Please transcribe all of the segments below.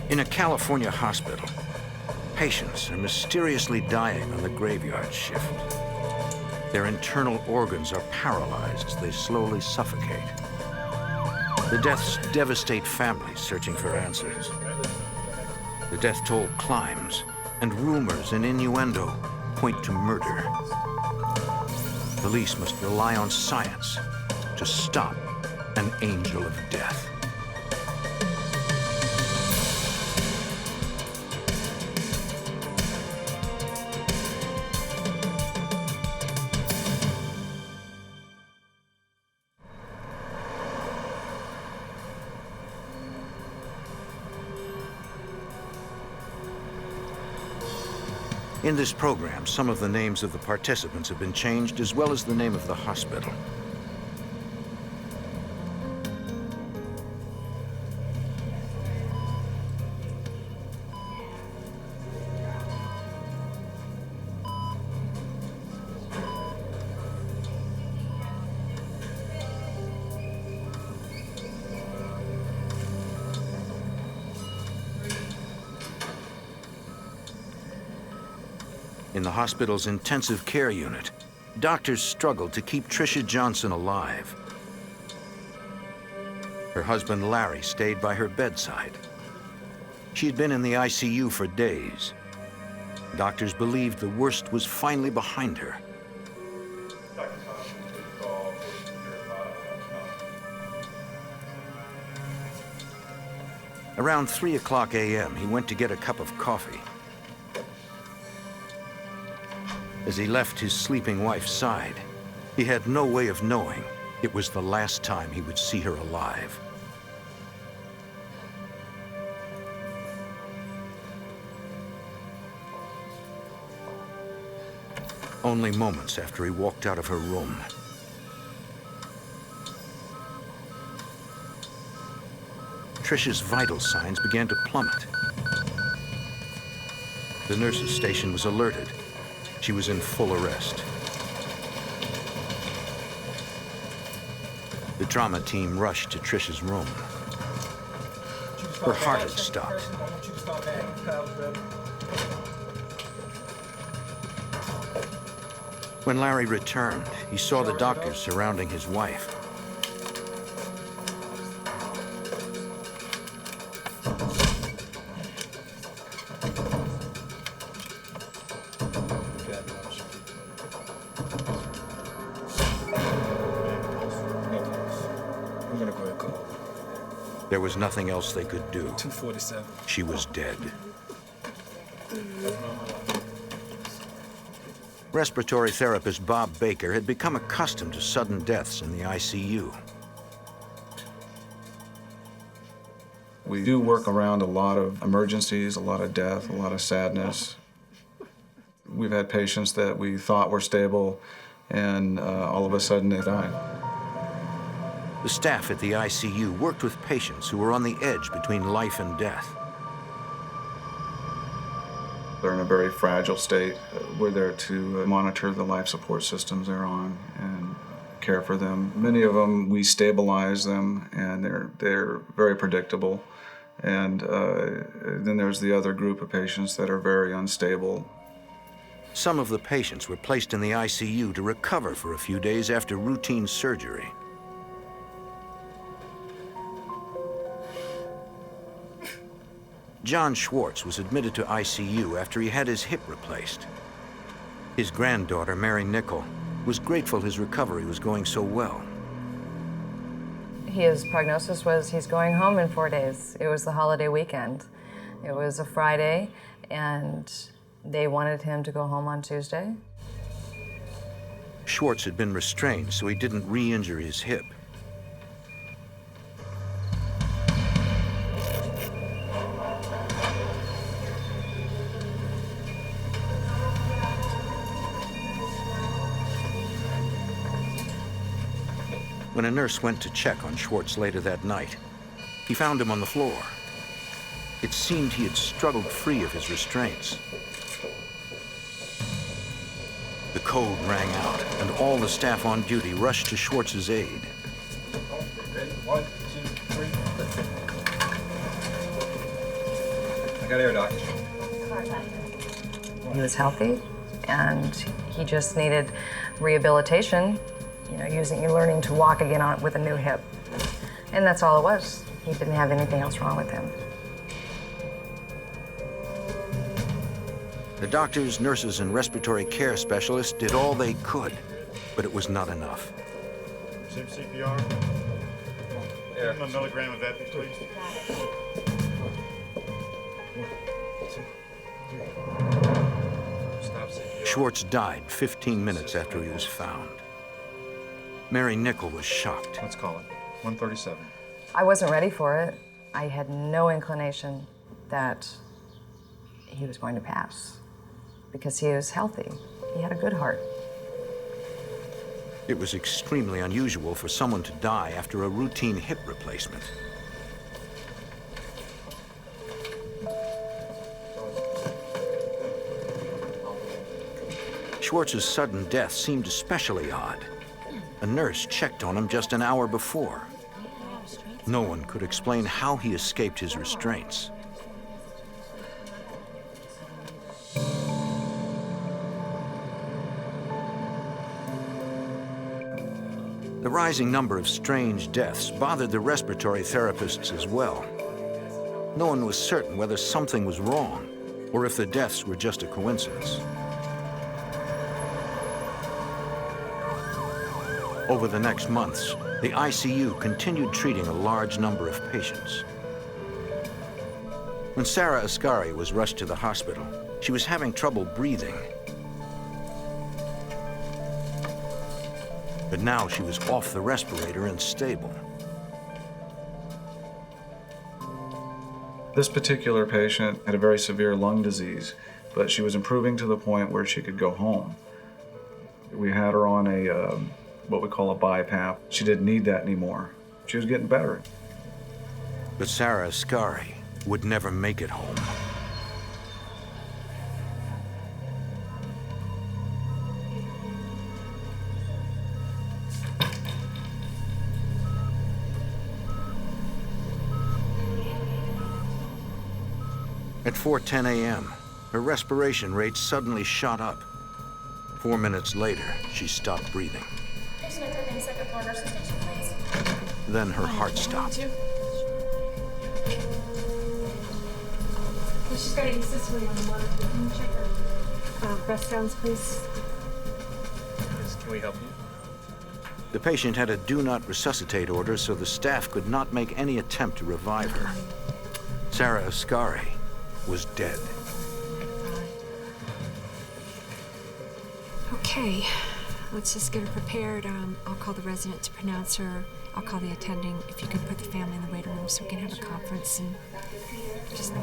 In a California hospital, patients are mysteriously dying on the graveyard shift. Their internal organs are paralyzed as they slowly suffocate. The deaths devastate families searching for answers. The death toll climbs, and rumors and innuendo point to murder. Police must rely on science to stop an angel of death. In this program, some of the names of the participants have been changed, as well as the name of the hospital. In the hospital's intensive care unit, doctors struggled to keep Tricia Johnson alive. Her husband, Larry, stayed by her bedside. She had been in the ICU for days. Doctors believed the worst was finally behind her. Around 3:00 a.m., he went to get a cup of coffee. As he left his sleeping wife's side, he had no way of knowing it was the last time he would see her alive. Only moments after he walked out of her room, Tricia's vital signs began to plummet. The nurse's station was alerted. She was in full arrest. The trauma team rushed to Tricia's room. Her heart had stopped. When Larry returned, he saw the doctors surrounding his wife. There was nothing else they could do. 247. She was dead. Respiratory therapist Bob Baker had become accustomed to sudden deaths in the ICU. We do work around a lot of emergencies, a lot of death, a lot of sadness. We've had patients that we thought were stable, and all of a sudden they died. The staff at the ICU worked with patients who were on the edge between life and death. They're in a very fragile state. We're there to monitor the life support systems they're on and care for them. Many of them, we stabilize them, and they're very predictable. And then there's the other group of patients that are very unstable. Some of the patients were placed in the ICU to recover for a few days after routine surgery. John Schwartz was admitted to ICU after he had his hip replaced. His granddaughter, Mary Nickel, was grateful his recovery was going so well. His prognosis was he's going home in 4 days. It was the holiday weekend. It was a Friday, and they wanted him to go home on Tuesday. Schwartz had been restrained so he didn't re-injure his hip. When a nurse went to check on Schwartz later that night, he found him on the floor. It seemed he had struggled free of his restraints. The code rang out, and all the staff on duty rushed to Schwartz's aid. Ready? 1, 2, 3. I got air, Doc. He was healthy, and he just needed rehabilitation, learning to walk again with a new hip. And that's all it was. He didn't have anything else wrong with him. The doctors, nurses, and respiratory care specialists did all they could, but it was not enough. Sim CPR. Give him a milligram of epi, please. Stop CPR. Schwartz died 15 minutes after he was found. Mary Nickel was shocked. Let's call it 137. I wasn't ready for it. I had no inclination that he was going to pass because he was healthy. He had a good heart. It was extremely unusual for someone to die after a routine hip replacement. Schwartz's sudden death seemed especially odd. A nurse checked on him just an hour before. No one could explain how he escaped his restraints. The rising number of strange deaths bothered the respiratory therapists as well. No one was certain whether something was wrong or if the deaths were just a coincidence. Over the next months, the ICU continued treating a large number of patients. When Sarah Ascari was rushed to the hospital, she was having trouble breathing. But now she was off the respirator and stable. This particular patient had a very severe lung disease, but she was improving to the point where she could go home. We had her on a what we call a BiPAP. She didn't need that anymore. She was getting better. But Sarah Ascari would never make it home. At 4:10 a.m., her respiration rate suddenly shot up. 4 minutes later, she stopped breathing. Second floor nurses station, please. Then her heart stopped. She's got asystole on the monitor. Can you check her breath sounds, please? Yes, can we help you? The patient had a do not resuscitate order, so the staff could not make any attempt to revive her. Sarah Ascari was dead. Okay, let's just get her prepared. I'll call the resident to pronounce her. I'll call the attending. If you could put the family in the waiting room so we can have a conference and just...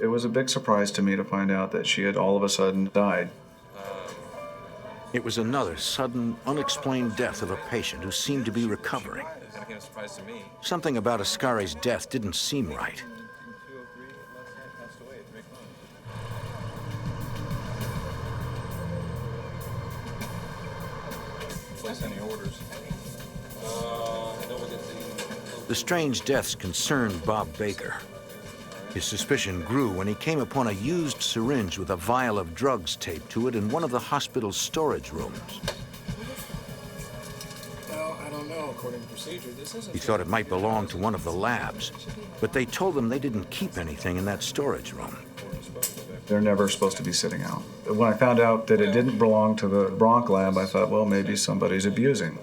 It was a big surprise to me to find out that she had all of a sudden died. It was another sudden, unexplained death of a patient who seemed to be recovering. That came as a surprise to me. Something about Ascari's death didn't seem right. Place any orders. The strange deaths concerned Bob Baker. His suspicion grew when he came upon a used syringe with a vial of drugs taped to it in one of the hospital's storage rooms. Well, I don't know. According to procedure, this isn't... He thought it might belong to one of the labs, but they told him they didn't keep anything in that storage room. They're never supposed to be sitting out. When I found out that it didn't belong to the bronch lab, I thought, well, maybe somebody's abusing.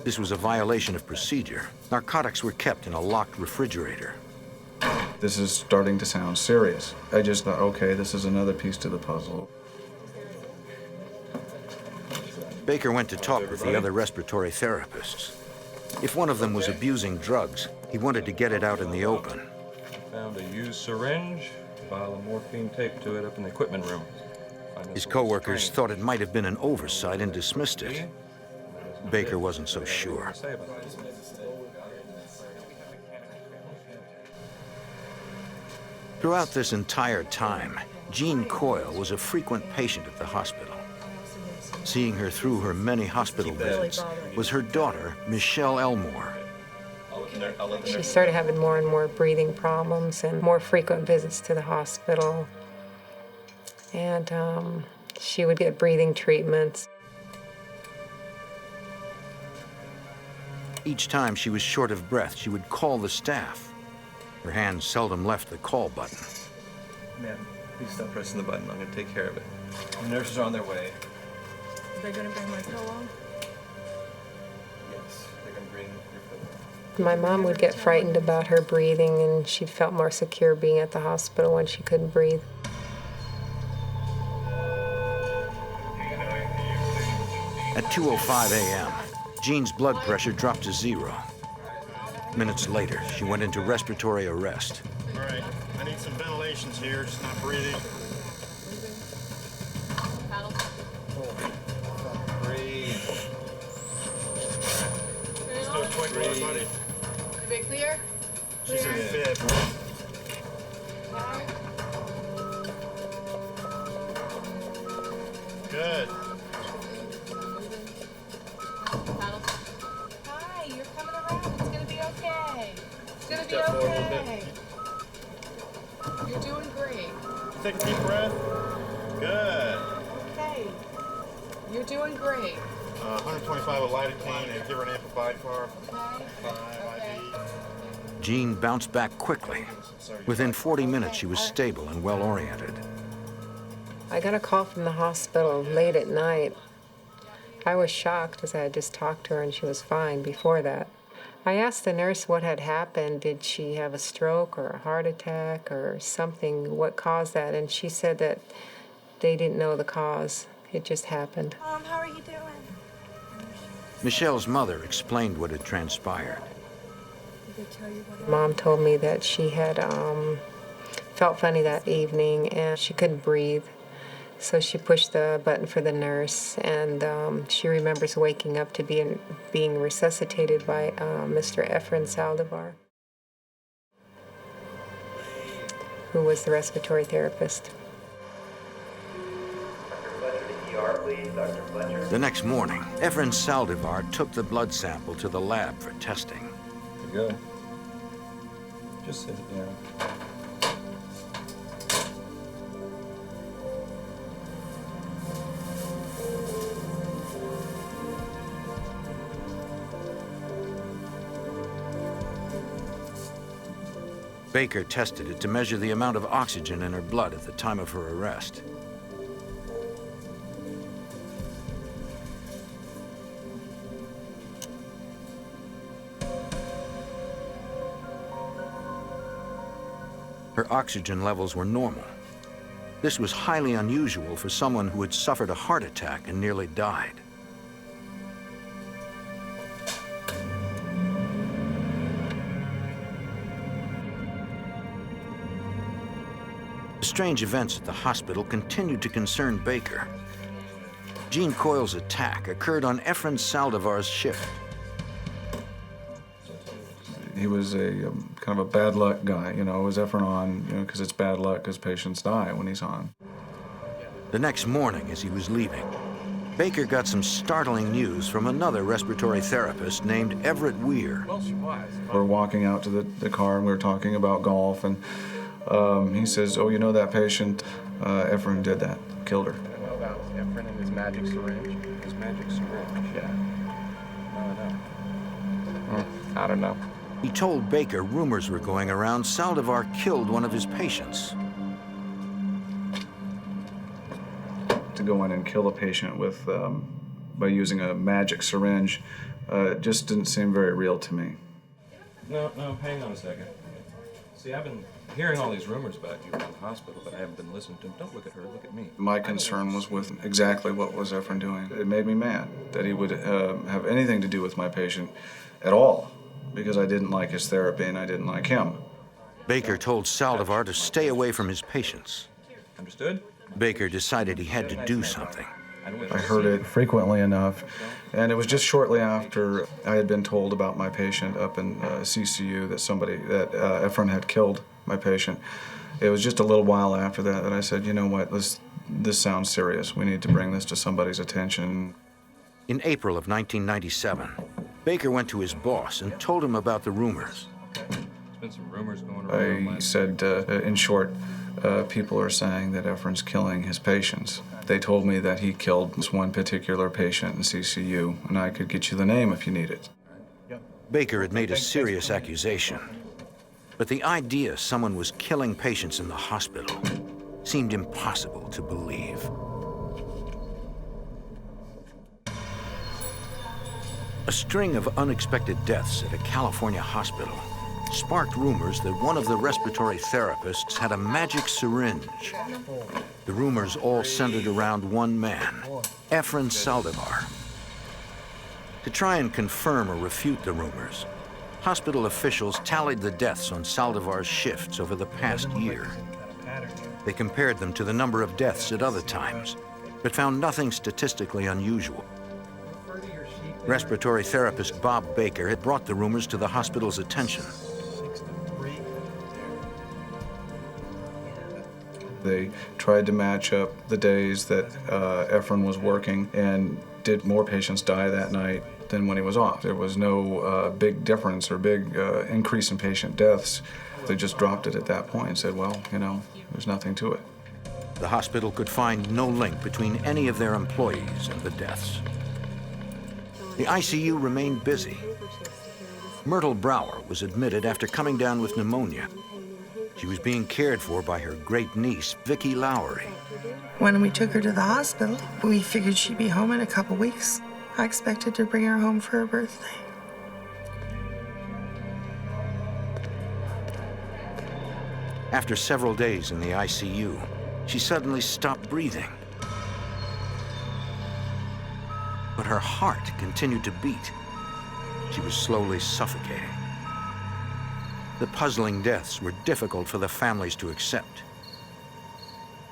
This was a violation of procedure. Narcotics were kept in a locked refrigerator. This is starting to sound serious. I just thought, okay, this is another piece to the puzzle. Baker went to talk with the other respiratory therapists. If one of them was abusing drugs, he wanted to get it out in the open. Found a used syringe, vial of morphine taped to it up in the equipment room. His co-workers thought it might have been an oversight and dismissed it. Baker wasn't so sure. Throughout this entire time, Jean Coyle was a frequent patient at the hospital. Seeing her through her many hospital visits was her daughter, Michelle Elmore. She started having more and more breathing problems and more frequent visits to the hospital. And she would get breathing treatments. Each time she was short of breath, she would call the staff. Her hand seldom left the call button. Ma'am, please stop pressing the button. I'm going to take care of it. The nurses are on their way. Are they gonna bring my pillow? Yes, they're going to bring your pillow. My mom would get frightened about her breathing, and she felt more secure being at the hospital when she couldn't breathe. At 2:05 a.m., Jean's blood pressure dropped to 0. Minutes later, she went into respiratory arrest. All right, I need some ventilations here, just not breathing. Breathe. Just do a quick one, buddy. Everybody clear? She's in fifth. Good. Hi, you're coming around. It's gonna be okay. It's gonna be Step forward a little okay. You're doing great. Take a deep breath. Good. Okay. You're doing great. 125 of lidocaine and give her an amplified car. Okay? 5 IV. Jean bounced back quickly. Within 40 minutes, she was stable and well-oriented. I got a call from the hospital late at night. I was shocked as I had just talked to her and she was fine before that. I asked the nurse what had happened. Did she have a stroke or a heart attack or something? What caused that? And she said that they didn't know the cause. It just happened. Mom, how are you doing? Michelle's mother explained what had transpired. Did they tell you what Mom told me that she had felt funny that evening and she couldn't breathe. So she pushed the button for the nurse, and she remembers waking up to being resuscitated by Mr. Efren Saldivar, who was the respiratory therapist. The next morning, Efren Saldivar took the blood sample to the lab for testing. Good. Just sit it down. Baker tested it to measure the amount of oxygen in her blood at the time of her arrest. Her oxygen levels were normal. This was highly unusual for someone who had suffered a heart attack and nearly died. The strange events at the hospital continued to concern Baker. Jean Coyle's attack occurred on Efren Saldivar's shift. He was a kind of a bad luck guy, you know. Was Efren on, you know, because it's bad luck because patients die when he's on. The next morning, as he was leaving, Baker got some startling news from another respiratory therapist named Everett Weir. Well, she was. We're walking out to the car and we were talking about golf, and he says, "Oh, you know that patient? Efren did that, killed her." I know about Efren and his magic syringe. His magic syringe? Yeah. I don't know. He told Baker rumors were going around Saldivar killed one of his patients. To go in and kill a patient with by using a magic syringe just didn't seem very real to me. No, hang on a second. See, I've been hearing all these rumors about you in the hospital, but I haven't been listening to them. Don't look at her, look at me. My concern was with exactly what was Efren doing. It made me mad that he would have anything to do with my patient at all, because I didn't like his therapy and I didn't like him. Baker told Saldivar to stay away from his patients. Understood? Baker decided he had to do something. I heard it frequently enough, and it was just shortly after I had been told about my patient up in CCU that Efren had killed my patient. It was just a little while after that I said, you know what, this sounds serious. We need to bring this to somebody's attention. In April of 1997, Baker went to his boss and told him about the rumors. There's been some rumors going around. I said, in short, people are saying that Efren's killing his patients. They told me that he killed this one particular patient in CCU, and I could get you the name if you need it. Baker had made a serious accusation, but the idea someone was killing patients in the hospital seemed impossible to believe. A string of unexpected deaths at a California hospital sparked rumors that one of the respiratory therapists had a magic syringe. The rumors all centered around one man, Efren Saldivar. To try and confirm or refute the rumors, hospital officials tallied the deaths on Saldivar's shifts over the past year. They compared them to the number of deaths at other times, but found nothing statistically unusual. Respiratory therapist Bob Baker had brought the rumors to the hospital's attention. They tried to match up the days that Efren was working, and did more patients die that night than when he was off. There was no big difference or big increase in patient deaths. They just dropped it at that point and said, well, you know, there's nothing to it. The hospital could find no link between any of their employees and the deaths. The ICU remained busy. Myrtle Brower was admitted after coming down with pneumonia. She was being cared for by her great niece, Vicki Lowry. When we took her to the hospital, we figured she'd be home in a couple weeks. I expected to bring her home for her birthday. After several days in the ICU, she suddenly stopped breathing. But her heart continued to beat. She was slowly suffocating. The puzzling deaths were difficult for the families to accept.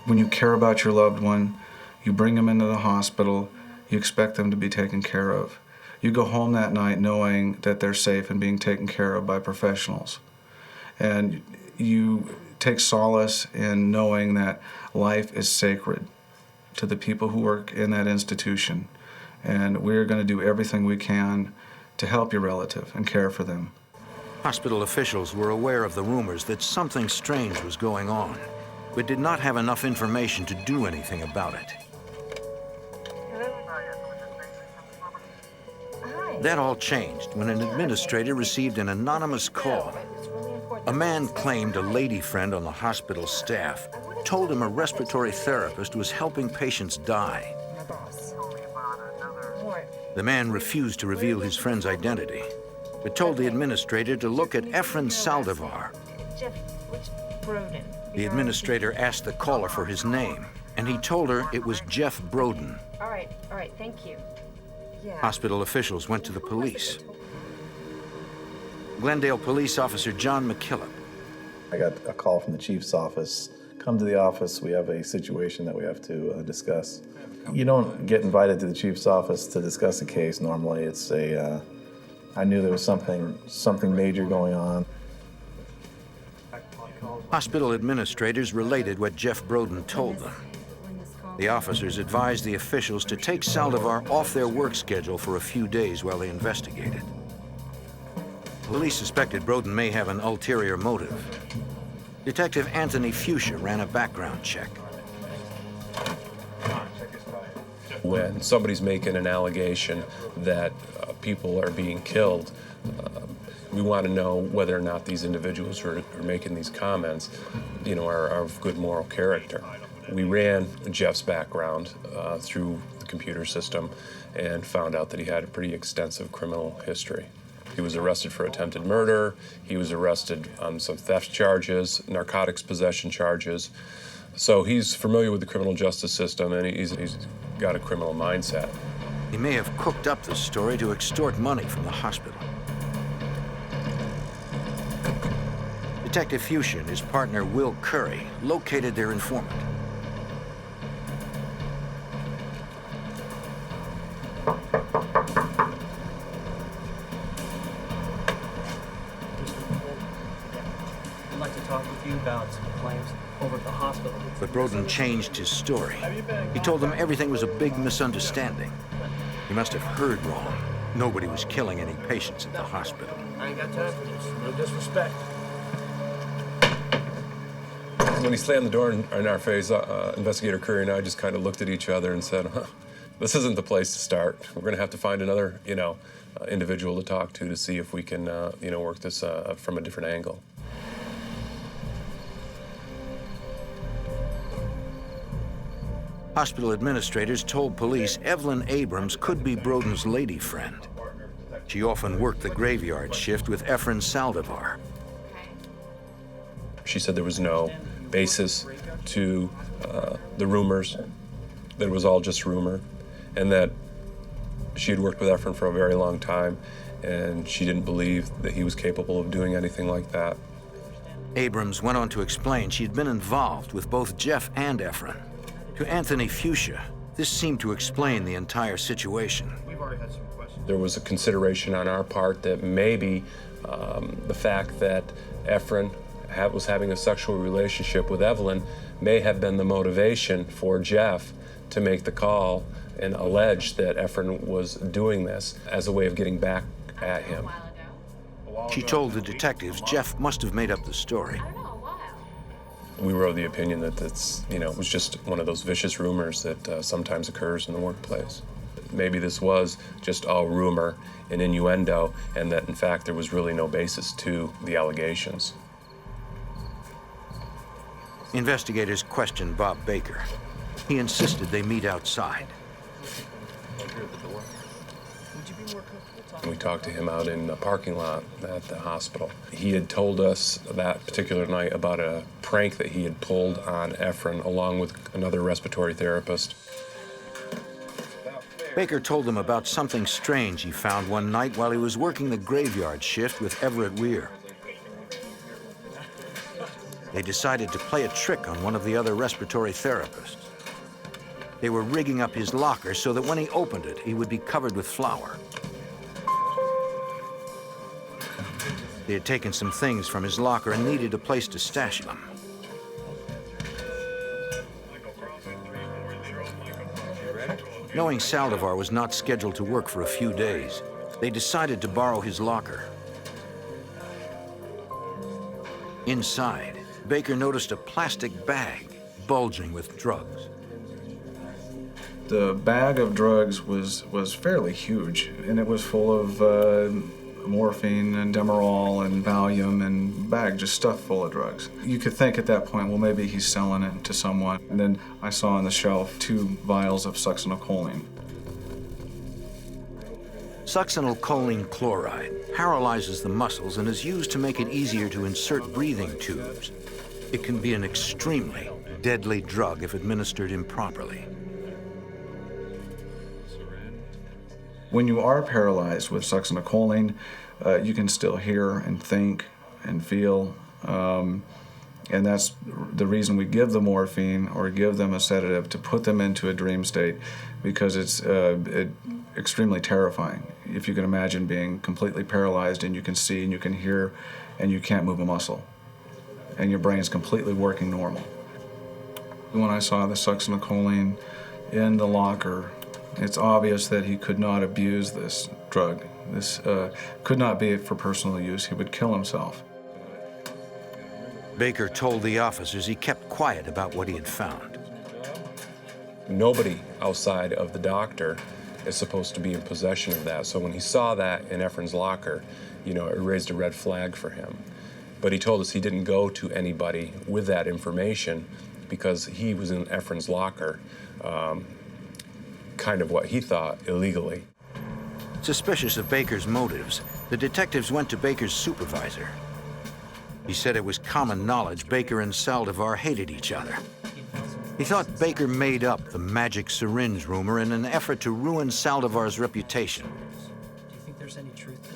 When you care about your loved one, you bring them into the hospital, you expect them to be taken care of. You go home that night knowing that they're safe and being taken care of by professionals. And you take solace in knowing that life is sacred to the people who work in that institution. And we're going to do everything we can to help your relative and care for them. Hospital officials were aware of the rumors that something strange was going on, but did not have enough information to do anything about it. That all changed when an administrator received an anonymous call. A man claimed a lady friend on the hospital staff told him a respiratory therapist was helping patients die. The man refused to reveal his friend's identity, but told the administrator to look at Efren Saldivar. The administrator asked the caller for his name, and he told her it was Jeff Broden. All right, thank you. Yeah. Hospital officials went to the police. Glendale Police Officer John McKillop. I got a call from the chief's office. Come to the office, we have a situation that we have to discuss. You don't get invited to the chief's office to discuss a case normally. It's a, I knew there was something major going on. Hospital administrators related what Jeff Broden told them. The officers advised the officials to take Saldivar off their work schedule for a few days while they investigated. Police suspected Broden may have an ulterior motive. Detective Anthony Fuchsia ran a background check. When somebody's making an allegation that people are being killed, we want to know whether or not these individuals who are making these comments, you know, are of good moral character. We ran Jeff's background through the computer system and found out that he had a pretty extensive criminal history. He was arrested for attempted murder. He was arrested on some theft charges, narcotics possession charges. So he's familiar with the criminal justice system, and he's got a criminal mindset. He may have cooked up this story to extort money from the hospital. Detective Fuchsia and his partner Will Curry located their informant. I'd like to talk with you about some claims over at the hospital. But Broden changed his story. He told them everything was a big misunderstanding. He must have heard wrong. Nobody was killing any patients at the hospital. I ain't got time for this. No disrespect. When he slammed the door in our face, Investigator Curry and I just kind of looked at each other and said, this isn't the place to start. We're going to have to find another, individual to talk to see if we can, work this from a different angle. Hospital administrators told police Evelyn Abrams could be Broden's lady friend. She often worked the graveyard shift with Efren Saldivar. She said there was no basis to the rumors, that it was all just rumor, and that she had worked with Efren for a very long time, and she didn't believe that he was capable of doing anything like that. Abrams went on to explain she'd been involved with both Jeff and Efren. To Anthony Fuchsia, this seemed to explain the entire situation. We've already had some questions. There was a consideration on our part that maybe the fact that Efren was having a sexual relationship with Evelyn may have been the motivation for Jeff to make the call and allege that Efren was doing this as a way of getting back at him. She told the detectives Jeff must have made up the story. We were of the opinion that it was just one of those vicious rumors that sometimes occurs in the workplace. Maybe this was just all rumor and innuendo, and that in fact there was really no basis to the allegations. Investigators questioned Bob Baker. He insisted they meet outside. We talked to him out in the parking lot at the hospital. He had told us that particular night about a prank that he had pulled on Efren along with another respiratory therapist. Baker told them about something strange he found one night while he was working the graveyard shift with Everett Weir. They decided to play a trick on one of the other respiratory therapists. They were rigging up his locker so that when he opened it, he would be covered with flour. They had taken some things from his locker and needed a place to stash them. Knowing Saldivar was not scheduled to work for a few days, they decided to borrow his locker. Inside, Baker noticed a plastic bag bulging with drugs. The bag of drugs was fairly huge, and it was full of morphine and Demerol and Valium and bag just stuffed full of drugs. You could think at that point, well, maybe he's selling it to someone. And then I saw on the shelf 2 vials of succinylcholine. Succinylcholine chloride paralyzes the muscles and is used to make it easier to insert breathing tubes. It can be an extremely deadly drug if administered improperly. When you are paralyzed with succinylcholine, you can still hear and think and feel, and that's the reason we give the morphine or give them a sedative to put them into a dream state, because it's extremely terrifying. If you can imagine being completely paralyzed and you can see and you can hear and you can't move a muscle, and your brain's completely working normal. When I saw the succinylcholine in the locker, it's obvious that he could not abuse this drug. This could not be for personal use. He would kill himself. Baker told the officers he kept quiet about what he had found. Nobody outside of the doctor is supposed to be in possession of that. So when he saw that in Efren's locker, it raised a red flag for him. But he told us he didn't go to anybody with that information because he was in Efren's locker, kind of what he thought illegally. Suspicious of Baker's motives, the detectives went to Baker's supervisor. He said it was common knowledge Baker and Saldivar hated each other. He thought Baker made up the magic syringe rumor in an effort to ruin Saldivar's reputation. Do you think there's any truth to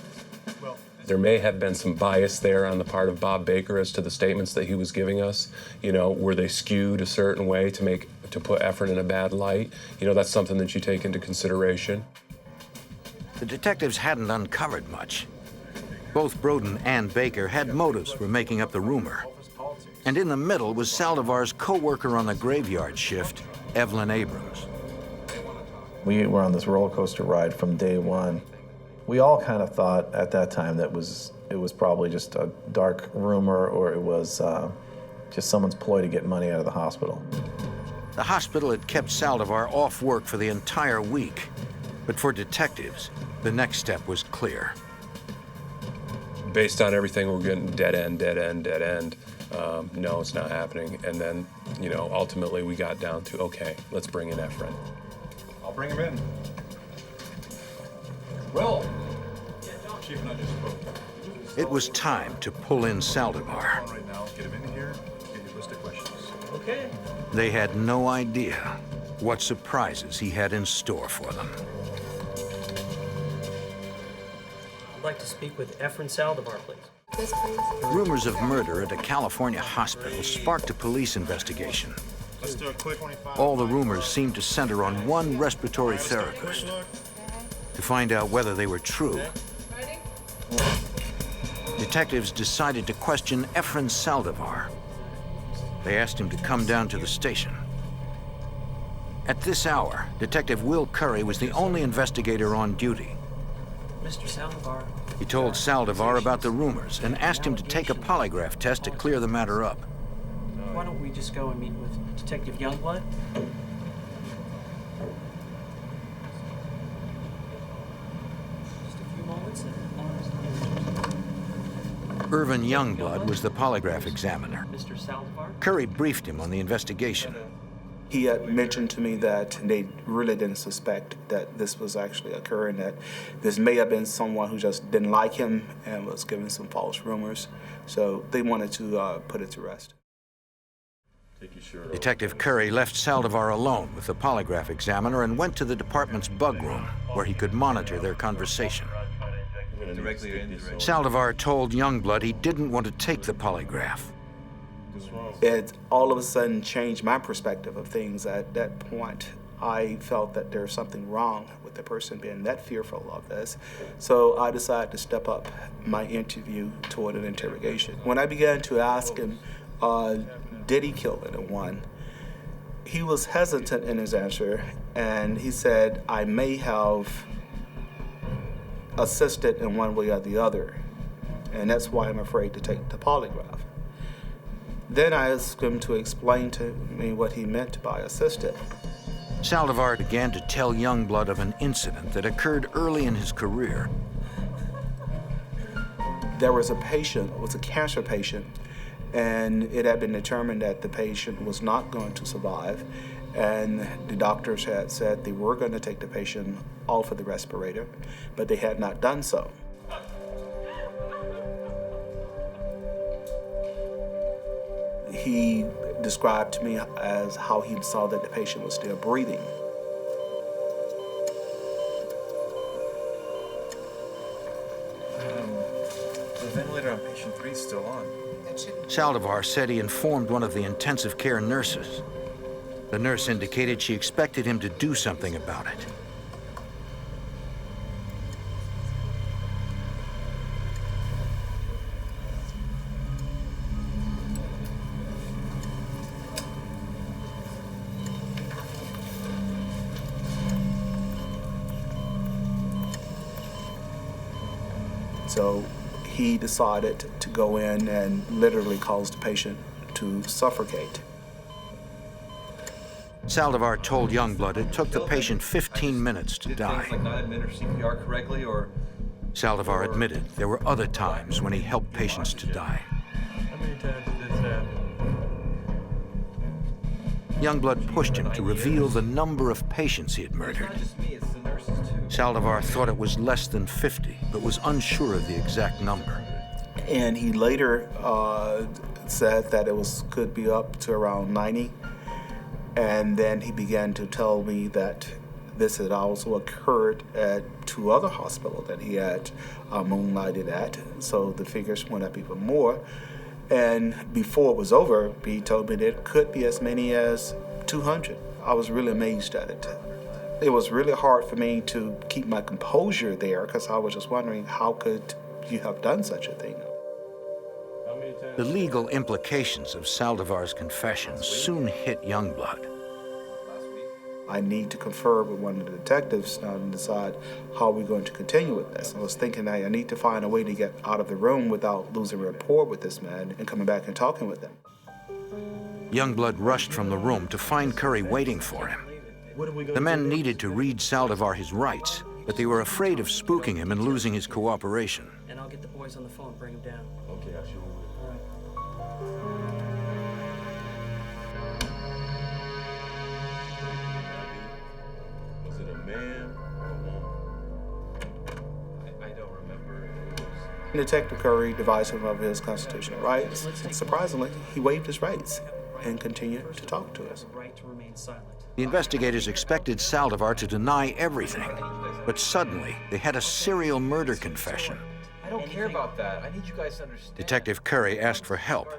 this? Well, there may have been some bias there on the part of Bob Baker as to the statements that he was giving us. Were they skewed a certain way to put Efren in a bad light? That's something that you take into consideration. The detectives hadn't uncovered much. Both Broden and Baker had motives for making up the rumor. And in the middle was Saldivar's co-worker on the graveyard shift, Evelyn Abrams. We were on this roller coaster ride from day one. We all kind of thought at that time that it was probably just a dark rumor, or it was just someone's ploy to get money out of the hospital. The hospital had kept Saldivar off work for the entire week. But for detectives, the next step was clear. Based on everything, we're getting dead end, dead end, dead end. No, it's not happening. And then, you know, ultimately we got down to, okay, let's bring in Efren. I'll bring him in. Well, Chief and I just spoke. It was time to pull in Saldivar. Right now, get him in here, get your list of questions. Okay. They had no idea what surprises he had in store for them. I'd like to speak with Efren Saldivar, please. Yes, please. Rumors of murder at a California hospital sparked a police investigation. Let's do a quick 25. All the rumors seemed to center on one respiratory therapist. To find out whether they were true, detectives decided to question Efren Saldivar. They asked him to come down to the station. At this hour, Detective Will Curry was the only investigator on duty. Mr. Saldivar. He told Saldivar about the rumors and asked him to take a polygraph test to clear the matter up. Why don't we just go and meet with Detective Youngblood? Just a few moments. Irvin Youngblood was the polygraph examiner. Mr. Saldivar? Curry briefed him on the investigation. He had mentioned to me that they really didn't suspect that this was actually occurring, that this may have been someone who just didn't like him and was giving some false rumors. So they wanted to put it to rest. Detective Curry left Saldivar alone with the polygraph examiner and went to the department's bug room, where he could monitor their conversation. Directly or indirectly? Saldivar told Youngblood he didn't want to take the polygraph. It all of a sudden changed my perspective of things. At that point, I felt that there's something wrong with the person being that fearful of this. So I decided to step up my interview toward an interrogation. When I began to ask him, did he kill anyone? He was hesitant in his answer, and he said, I may have assisted in one way or the other, and that's why I'm afraid to take the polygraph. Then I asked him to explain to me what he meant by assisted. Saldivar began to tell Youngblood of an incident that occurred early in his career. There was a patient, it was a cancer patient, and it had been determined that the patient was not going to survive, and the doctors had said they were going to take the patient off of the respirator, but they had not done so. He described to me as how he saw that the patient was still breathing. The ventilator on patient 3 is still on. Saldivar said he informed one of the intensive care nurses. The nurse indicated she expected him to do something about it. So he decided to go in and literally cause the patient to suffocate. Saldivar told Youngblood it took the patient 15 minutes to die. Things like not administer CPR correctly, or Saldivar admitted there were other times when he helped patients to die. how many times did this happen? Youngblood pushed him to reveal the number of patients he had It's murdered. not just me, it's the nurses too. Saldivar thought it was less than 50, but was unsure of the exact number. And he later said that could be up to around 90. And then he began to tell me that this had also occurred at 2 other hospitals that he had moonlighted at. So the figures went up even more. And before it was over, he told me that it could be as many as 200. I was really amazed at it. It was really hard for me to keep my composure there because I was just wondering, how could you have done such a thing? The legal implications of Saldivar's confession soon hit Youngblood. I need to confer with one of the detectives now and decide how we're going to continue with this. I was thinking I need to find a way to get out of the room without losing rapport with this man and coming back and talking with him. Youngblood rushed from the room to find Curry waiting for him. The men needed to read Saldivar his rights, but they were afraid of spooking him and losing his cooperation. And I'll get the boys on the phone, bring him down. Okay, I'll show you. Was it a man or a woman? I don't remember. Detective Curry advised him of his constitutional rights, and surprisingly, he waived his rights and continued to talk to us. The investigators expected Saldivar to deny everything, but suddenly they had a serial murder confession. I don't care about that. I need you guys to understand. Detective Curry asked for help.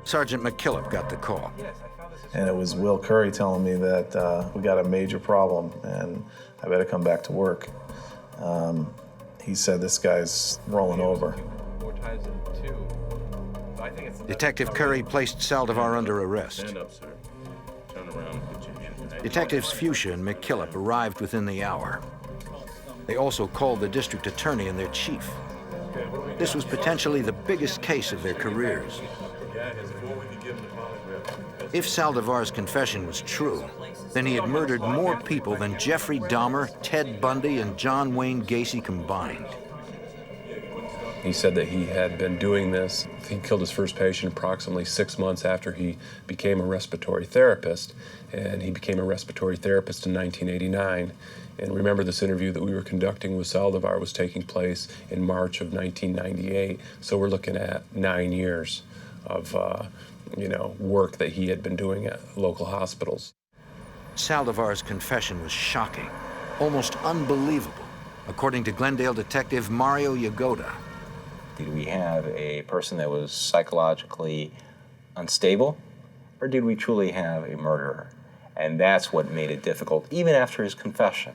Sergeant McKillop got the call. And it was Will Curry telling me that we got a major problem and I better come back to work. He said this guy's rolling over. Detective Curry placed Saldivar under arrest. Stand up, sir. Turn around and put your hand. Detectives Fuchsia and McKillop arrived within the hour. They also called the district attorney and their chief. This was potentially the biggest case of their careers. If Saldivar's confession was true, then he had murdered more people than Jeffrey Dahmer, Ted Bundy, and John Wayne Gacy combined. He said that he had been doing this. He killed his first patient approximately 6 months after he became a respiratory therapist, and he became a respiratory therapist in 1989. And remember, this interview that we were conducting with Saldivar was taking place in March of 1998, so we're looking at 9 years of work that he had been doing at local hospitals. Saldivar's confession was shocking, almost unbelievable, according to Glendale detective Mario Yagoda. Did we have a person that was psychologically unstable, or did we truly have a murderer? And that's what made it difficult, even after his confession.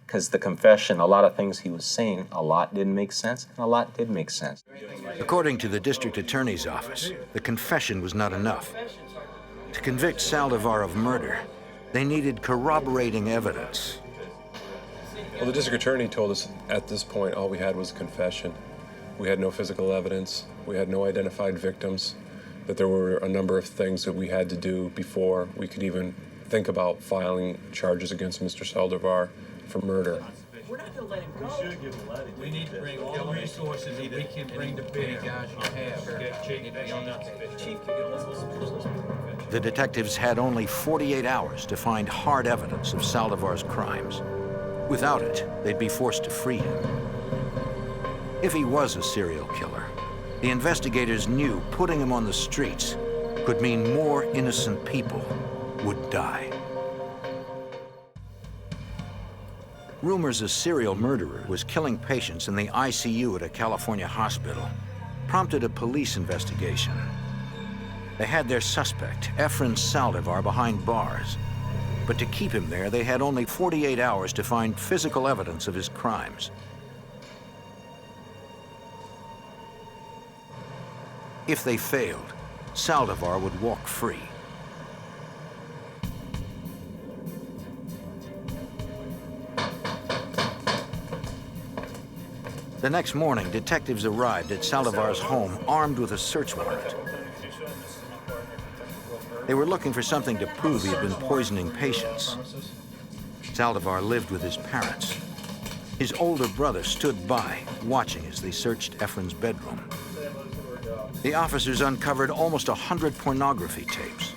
Because the confession, a lot of things he was saying, a lot didn't make sense, and a lot did make sense. According to the district attorney's office, the confession was not enough. To convict Saldivar of murder, they needed corroborating evidence. Well, the district attorney told us at this point all we had was a confession. We had no physical evidence, we had no identified victims, that there were a number of things that we had to do before we could even think about filing charges against Mr. Saldivar for murder. We're not going to let him go. We need to bring all the resources that we can bring to bear. Guys you have. The detectives had only 48 hours to find hard evidence of Saldivar's crimes. Without it, they'd be forced to free him. If he was a serial killer, the investigators knew putting him on the streets could mean more innocent people would die. Rumors a serial murderer was killing patients in the ICU at a California hospital prompted a police investigation. They had their suspect, Efren Saldivar, behind bars. But to keep him there, they had only 48 hours to find physical evidence of his crimes. If they failed, Saldivar would walk free. The next morning, detectives arrived at Saldivar's home armed with a search warrant. They were looking for something to prove he had been poisoning patients. Saldivar lived with his parents. His older brother stood by, watching as they searched Efren's bedroom. The officers uncovered almost 100 pornography tapes,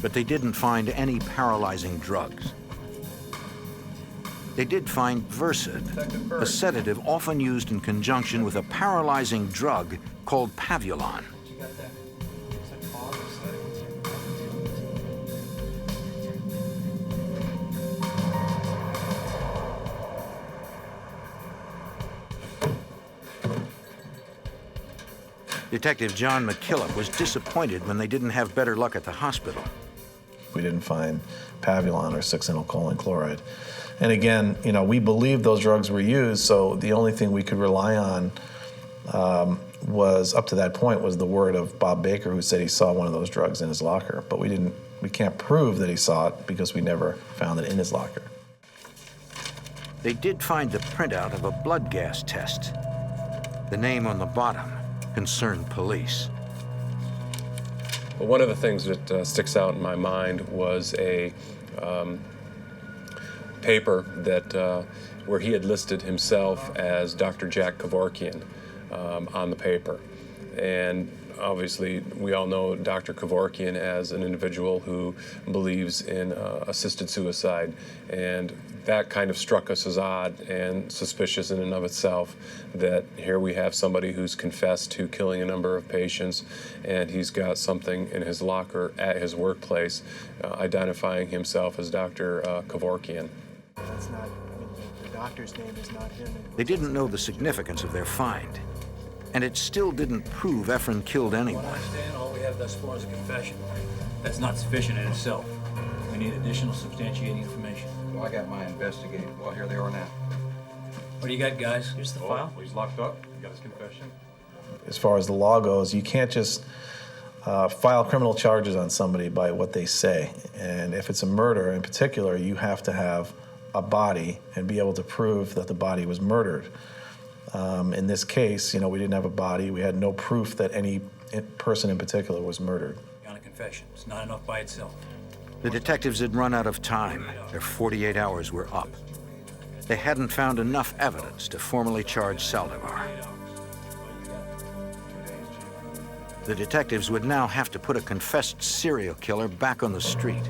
but they didn't find any paralyzing drugs. They did find Versed, a sedative often used in conjunction with a paralyzing drug called Pavulon. Detective John McKillop was disappointed when they didn't have better luck at the hospital. We didn't find Pavulon or 6-phenylcholine chloride. And again, we believed those drugs were used, so the only thing we could rely on was, up to that point, was the word of Bob Baker, who said he saw one of those drugs in his locker. But we can't prove that he saw it because we never found it in his locker. They did find the printout of a blood gas test. The name on the bottom concerned police. Well, one of the things that sticks out in my mind was a paper that where he had listed himself as Dr. Jack Kevorkian on the paper. And obviously, we all know Dr. Kevorkian as an individual who believes in assisted suicide. And that kind of struck us as odd and suspicious in and of itself, that here we have somebody who's confessed to killing a number of patients, and he's got something in his locker at his workplace identifying himself as Dr. Kevorkian. That's not, the doctor's name is not him. They didn't know the significance of their find, and it still didn't prove Efren killed anyone. I understand, all we have thus far is a confession. That's not sufficient in itself. We need additional substantiating information. Well, I got my investigating. Well, here they are now. What do you got, guys? Here's the file. He's locked up. He got his confession. As far as the law goes, you can't just file criminal charges on somebody by what they say. And if it's a murder in particular, you have to have a body and be able to prove that the body was murdered. In this case, we didn't have a body. We had no proof that any person in particular was murdered. On a confession. It's not enough by itself. The detectives had run out of time. Their 48 hours were up. They hadn't found enough evidence to formally charge Saldivar. The detectives would now have to put a confessed serial killer back on the street.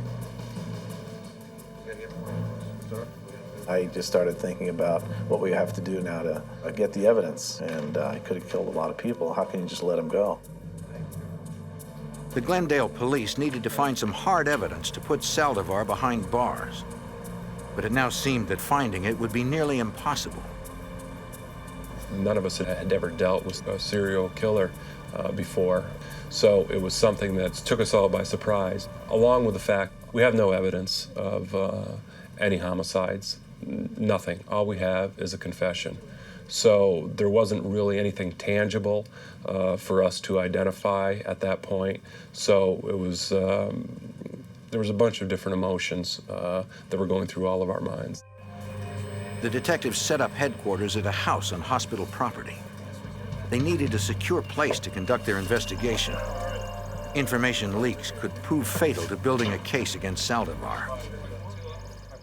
I just started thinking about what we have to do now to get the evidence, and I could have killed a lot of people. How can you just let him go? The Glendale police needed to find some hard evidence to put Saldivar behind bars. But it now seemed that finding it would be nearly impossible. None of us had ever dealt with a serial killer before, so it was something that took us all by surprise, along with the fact we have no evidence of any homicides, nothing. All we have is a confession. So there wasn't really anything tangible for us to identify at that point. So it was, there was a bunch of different emotions that were going through all of our minds. The detectives set up headquarters at a house on hospital property. They needed a secure place to conduct their investigation. Information leaks could prove fatal to building a case against Saldivar.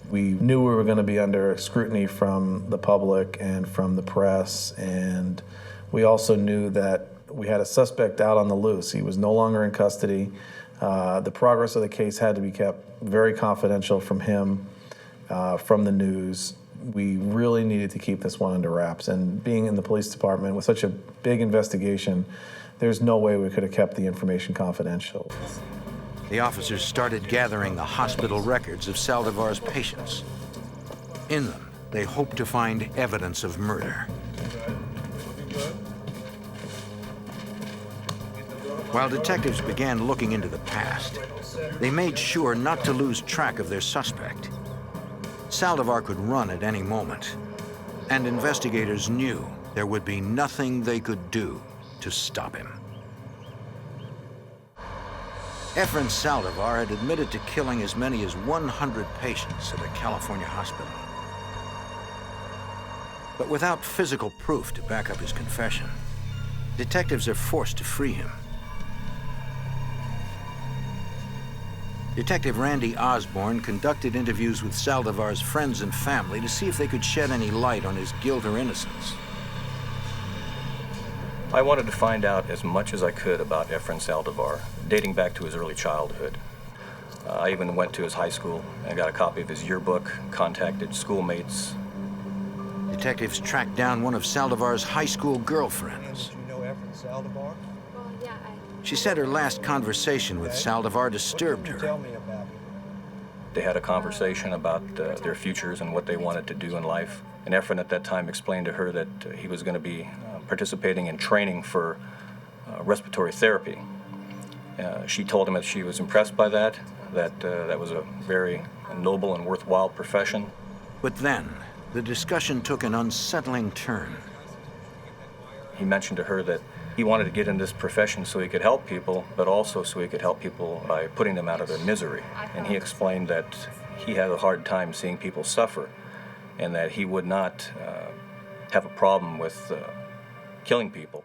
We knew we were going to be under scrutiny from the public and from the press, and we also knew that we had a suspect out on the loose. He was no longer in custody. The progress of the case had to be kept very confidential from him, from the news. We really needed to keep this one under wraps, and being in the police department with such a big investigation, there's no way we could have kept the information confidential. The officers started gathering the hospital records of Saldivar's patients. In them, they hoped to find evidence of murder. While detectives began looking into the past, they made sure not to lose track of their suspect. Saldivar could run at any moment, and investigators knew there would be nothing they could do to stop him. Efren Saldivar had admitted to killing as many as 100 patients at a California hospital. But without physical proof to back up his confession, detectives are forced to free him. Detective Randy Osborne conducted interviews with Saldivar's friends and family to see if they could shed any light on his guilt or innocence. I wanted to find out as much as I could about Efren Saldivar, dating back to his early childhood. I even went to his high school and got a copy of his yearbook, contacted schoolmates. Detectives tracked down one of Saldivar's high school girlfriends. Do you know Efren Saldivar? Well, yeah, She said her last conversation with Saldivar disturbed her. Tell me about it. They had a conversation about their futures and what they wanted to do in life. And Efren at that time explained to her that he was going to be participating in training for respiratory therapy. She told him that she was impressed by that that was a very noble and worthwhile profession. But then, the discussion took an unsettling turn. He mentioned to her that He wanted to get in this profession so he could help people, but also so he could help people by putting them out of their misery. And he explained that he had a hard time seeing people suffer, and that he would not have a problem with killing people.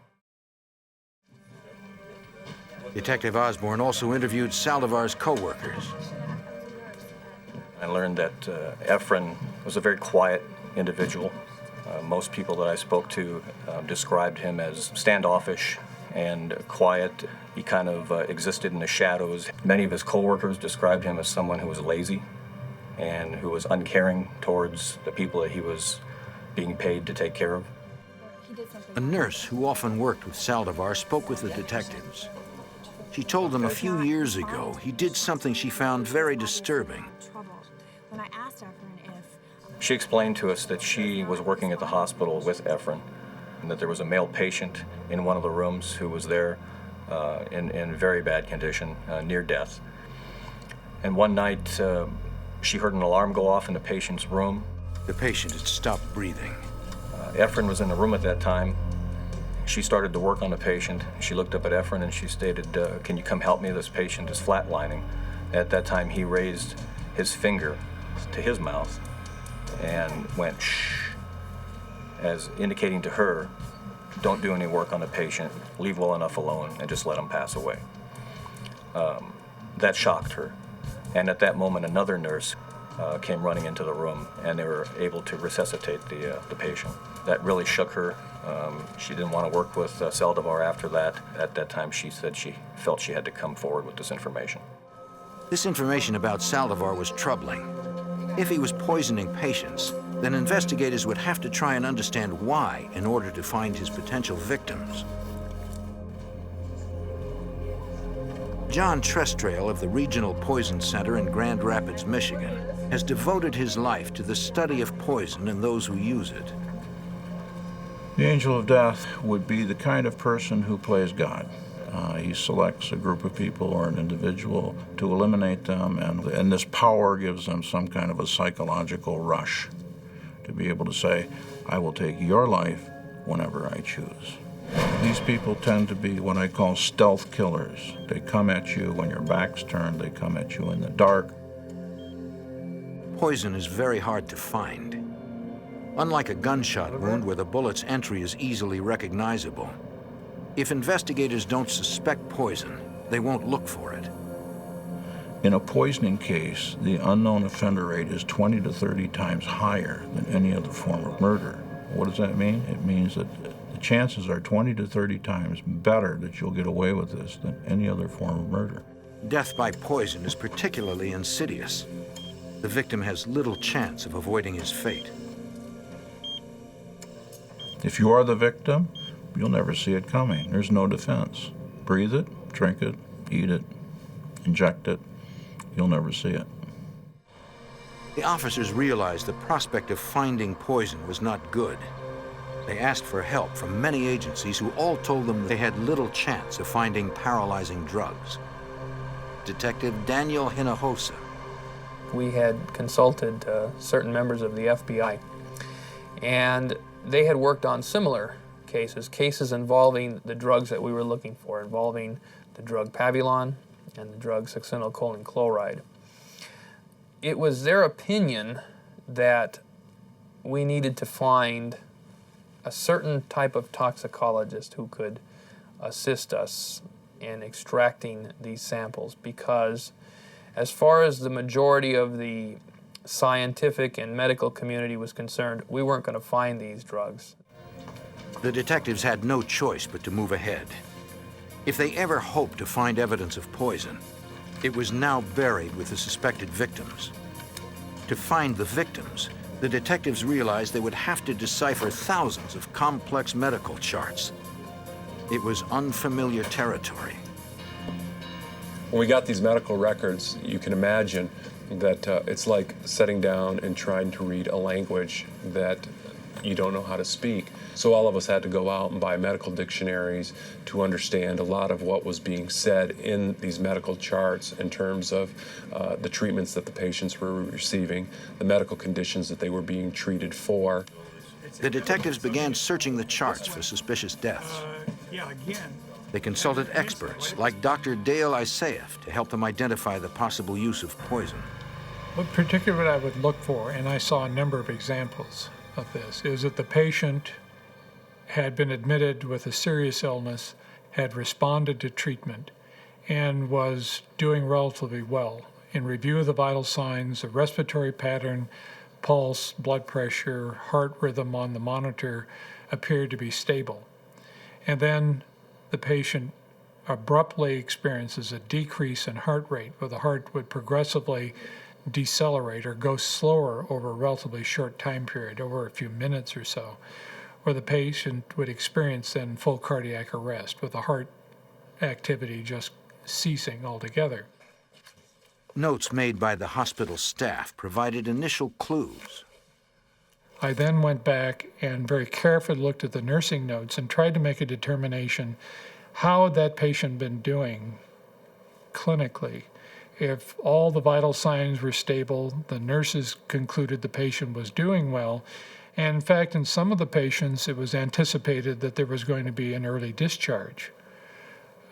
Detective Osborne also interviewed Saldivar's co-workers. I learned that Efren was a very quiet individual. Most people that I spoke to described him as standoffish and quiet. He kind of existed in the shadows. Many of his co-workers described him as someone who was lazy and who was uncaring towards the people that he was being paid to take care of. A nurse who often worked with Saldivar spoke with the detectives. She told them a few years ago he did something she found very disturbing. When I asked Efren if She explained to us that she was working at the hospital with Efren, and that there was a male patient in one of the rooms who was there in very bad condition, near death. And one night, she heard an alarm go off in the patient's room. The patient had stopped breathing. Efren was in the room at that time. She started to work on the patient. She looked up at Efren and she stated, "Can you come help me? This patient is flatlining." At that time, he raised his finger to his mouth and went shh, as indicating to her, don't do any work on the patient, leave well enough alone, and just let him pass away. That shocked her. And at that moment, another nurse came running into the room, and they were able to resuscitate the patient. That really shook her. She didn't want to work with Saldivar after that. At that time, she said she felt she had to come forward with this information. This information about Saldivar was troubling. If he was poisoning patients, then investigators would have to try and understand why in order to find his potential victims. John Trestrail of the Regional Poison Center in Grand Rapids, Michigan, has devoted his life to the study of poison and those who use it. The angel of death would be the kind of person who plays God. He selects a group of people or an individual to eliminate them, and this power gives them some kind of a psychological rush to be able to say, I will take your life whenever I choose. These people tend to be what I call stealth killers. They come at you when your back's turned, they come at you in the dark. Poison is very hard to find. Unlike a gunshot wound where the bullet's entry is easily recognizable, if investigators don't suspect poison, they won't look for it. In a poisoning case, the unknown offender rate is 20 to 30 times higher than any other form of murder. What does that mean? It means that the chances are 20 to 30 times better that you'll get away with this than any other form of murder. Death by poison is particularly insidious. The victim has little chance of avoiding his fate. If you are the victim, you'll never see it coming. There's no defense. Breathe it, drink it, eat it, inject it. You'll never see it. The officers realized the prospect of finding poison was not good. They asked for help from many agencies who all told them they had little chance of finding paralyzing drugs. Detective Daniel Hinojosa. We had consulted certain members of the FBI, and they had worked on similar cases involving the drugs that we were looking for, involving the drug Pavilon and the drug succinylcholine chloride. It was their opinion that we needed to find a certain type of toxicologist who could assist us in extracting these samples, because as far as the majority of the scientific and medical community was concerned, we weren't going to find these drugs. The detectives had no choice but to move ahead. If they ever hoped to find evidence of poison, it was now buried with the suspected victims. To find the victims, the detectives realized they would have to decipher thousands of complex medical charts. It was unfamiliar territory. When we got these medical records, you can imagine that it's like sitting down and trying to read a language that you don't know how to speak. So all of us had to go out and buy medical dictionaries to understand a lot of what was being said in these medical charts in terms of the treatments that the patients were receiving, the medical conditions that they were being treated for. The detectives began searching the charts for suspicious deaths. Yeah, again. They consulted experts like Dr. Dale Isaeff to help them identify the possible use of poison. What particularly I would look for, and I saw a number of examples of this, is that the patient had been admitted with a serious illness, had responded to treatment, and was doing relatively well. In review of the vital signs, the respiratory pattern, pulse, blood pressure, heart rhythm on the monitor appeared to be stable. And then the patient abruptly experiences a decrease in heart rate, where the heart would progressively decelerate or go slower over a relatively short time period, over a few minutes or so, where the patient would experience then full cardiac arrest with the heart activity just ceasing altogether. Notes made by the hospital staff provided initial clues. I then went back and very carefully looked at the nursing notes and tried to make a determination how had that patient been doing clinically. If all the vital signs were stable, the nurses concluded the patient was doing well, and in fact, in some of the patients, it was anticipated that there was going to be an early discharge,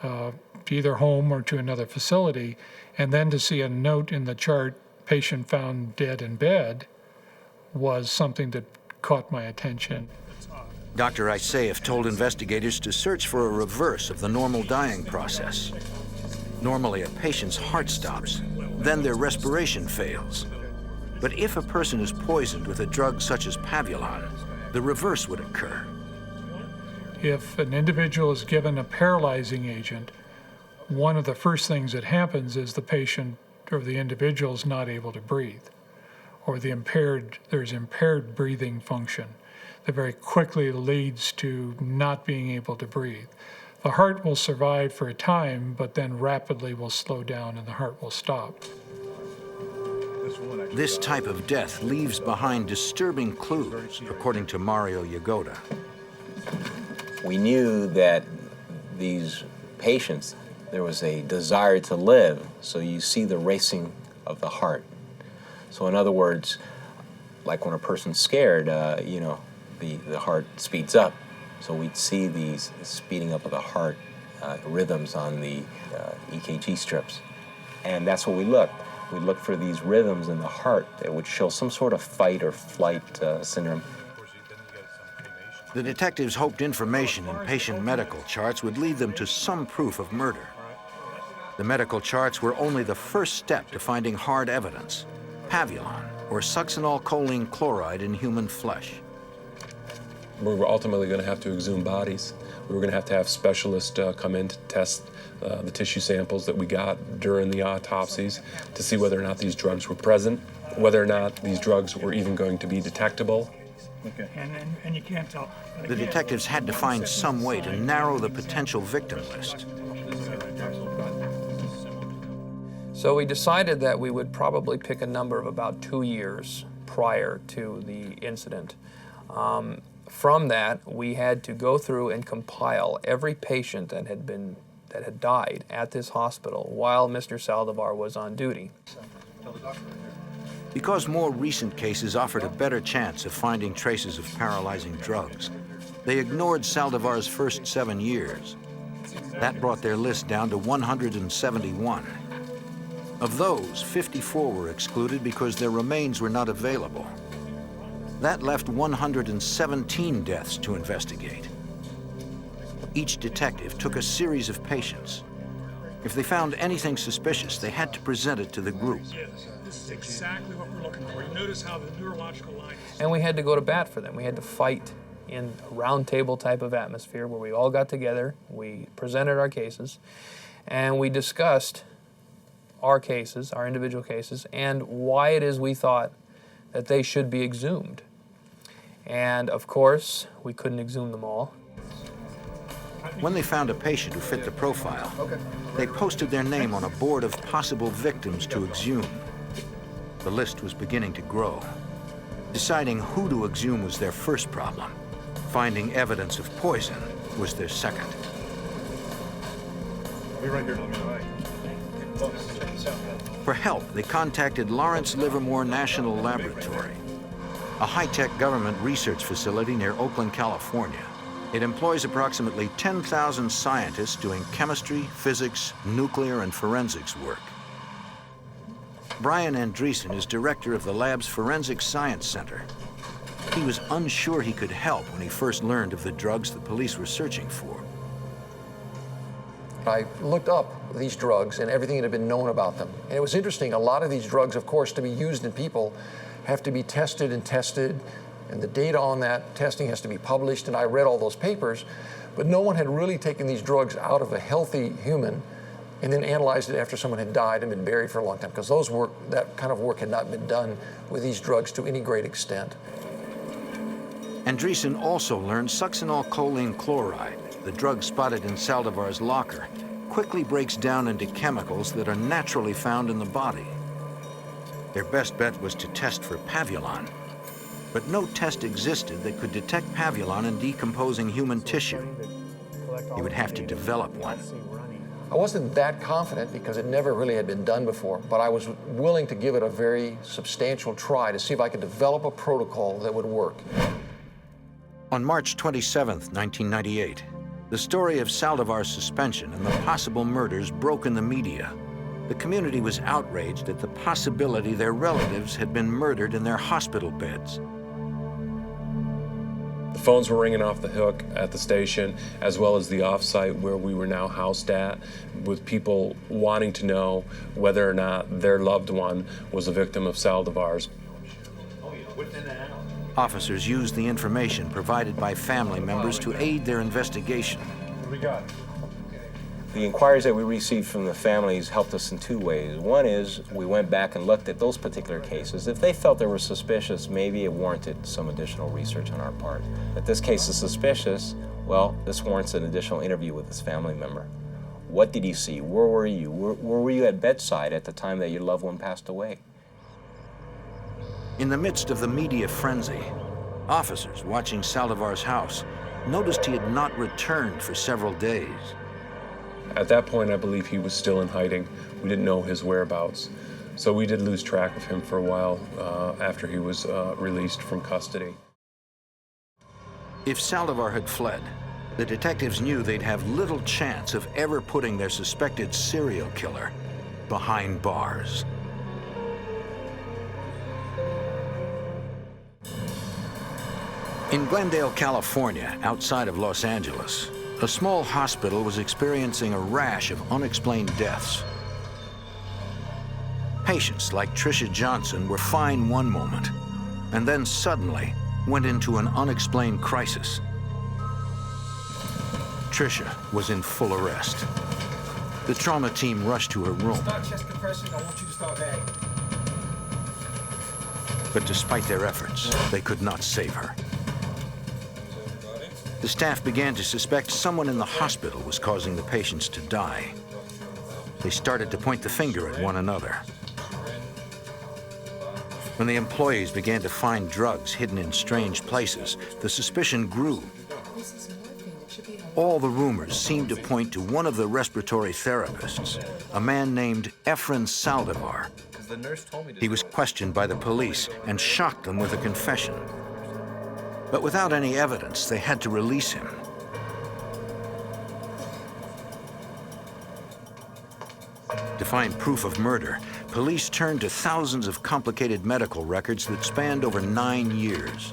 to either home or to another facility, and then to see a note in the chart, patient found dead in bed, was something that caught my attention. Dr. Isaeff told investigators to search for a reverse of the normal dying process. Normally, a patient's heart stops, then their respiration fails. But if a person is poisoned with a drug such as Pavulon, the reverse would occur. If an individual is given a paralyzing agent, one of the first things that happens is the patient or the individual is not able to breathe, or there's impaired breathing function that very quickly leads to not being able to breathe. The heart will survive for a time, but then rapidly will slow down and the heart will stop. This type of death leaves behind disturbing clues, according to Mario Yagoda. We knew that these patients, there was a desire to live, so you see the racing of the heart. So in other words, like when a person's scared, the heart speeds up. So we'd see these speeding up of the heart rhythms on the EKG strips. And that's what we looked. We looked for these rhythms in the heart that would show some sort of fight or flight syndrome. The detectives hoped information in patient medical charts would lead them to some proof of murder. The medical charts were only the first step to finding hard evidence: Pavulon, or succinylcholine chloride in human flesh. We were ultimately going to have to exhume bodies. We were going to have specialists come in to test the tissue samples that we got during the autopsies to see whether or not these drugs were present, whether or not these drugs were even going to be detectable. Okay. And you can't tell. The detectives had to find some way to narrow the potential victim list. So we decided that we would probably pick a number of about 2 years prior to the incident. From that, we had to go through and compile every patient that had died at this hospital while Mr. Saldivar was on duty. Because more recent cases offered a better chance of finding traces of paralyzing drugs, they ignored Saldivar's first 7 years. That brought their list down to 171. Of those, 54 were excluded because their remains were not available. That left 117 deaths to investigate. Each detective took a series of patients. If they found anything suspicious, they had to present it to the group. This is exactly what we're looking for. You notice how the neurological line is. And we had to go to bat for them. We had to fight in a round table type of atmosphere where we all got together, we presented our cases, and we discussed our cases, our individual cases, and why it is we thought that they should be exhumed. And of course, we couldn't exhume them all. When they found a patient who fit the profile, they posted their name on a board of possible victims to exhume. The list was beginning to grow. Deciding who to exhume was their first problem. Finding evidence of poison was their second. I'll be right here. Let me know. For help, they contacted Lawrence Livermore National Laboratory, a high-tech government research facility near Oakland, California. It employs approximately 10,000 scientists doing chemistry, physics, nuclear, and forensics work. Brian Andreessen is director of the lab's Forensic Science Center. He was unsure he could help when he first learned of the drugs the police were searching for. I looked up these drugs and everything that had been known about them. And it was interesting, a lot of these drugs, of course, to be used in people, have to be tested, and the data on that testing has to be published, and I read all those papers, but no one had really taken these drugs out of a healthy human and then analyzed it after someone had died and been buried for a long time, because that kind of work had not been done with these drugs to any great extent. Andreessen also learned succinylcholine chloride, the drug spotted in Saldivar's locker, quickly breaks down into chemicals that are naturally found in the body. Their best bet was to test for pavulon, but no test existed that could detect pavulon in decomposing human tissue. He would have to develop one. I wasn't that confident because it never really had been done before, but I was willing to give it a very substantial try to see if I could develop a protocol that would work. On March 27, 1998, the story of Saldivar's suspension and the possible murders broke in the media. The community was outraged at the possibility their relatives had been murdered in their hospital beds. The phones were ringing off the hook at the station, as well as the off-site where we were now housed at, with people wanting to know whether or not their loved one was a victim of Saldivar's. Officers used the information provided by family members to aid their investigation. What do we got? The inquiries that we received from the families helped us in two ways. One is we went back and looked at those particular cases. If they felt they were suspicious, maybe it warranted some additional research on our part. If this case is suspicious, well, this warrants an additional interview with this family member. What did you see? Where were you? Where were you at bedside at the time that your loved one passed away? In the midst of the media frenzy, officers watching Saldivar's house noticed he had not returned for several days. At that point, I believe he was still in hiding. We didn't know his whereabouts. So we did lose track of him for a while after he was released from custody. If Saldivar had fled, the detectives knew they'd have little chance of ever putting their suspected serial killer behind bars. In Glendale, California, outside of Los Angeles, a small hospital was experiencing a rash of unexplained deaths. Patients like Tricia Johnson were fine one moment, and then suddenly went into an unexplained crisis. Tricia was in full arrest. The trauma team rushed to her room. Start chest compression. I want you to start bagging. But despite their efforts, they could not save her. The staff began to suspect someone in the hospital was causing the patients to die. They started to point the finger at one another. When the employees began to find drugs hidden in strange places, the suspicion grew. All the rumors seemed to point to one of the respiratory therapists, a man named Efren Saldivar. He was questioned by the police and shocked them with a confession. But without any evidence, they had to release him. To find proof of murder, police turned to thousands of complicated medical records that spanned over 9 years.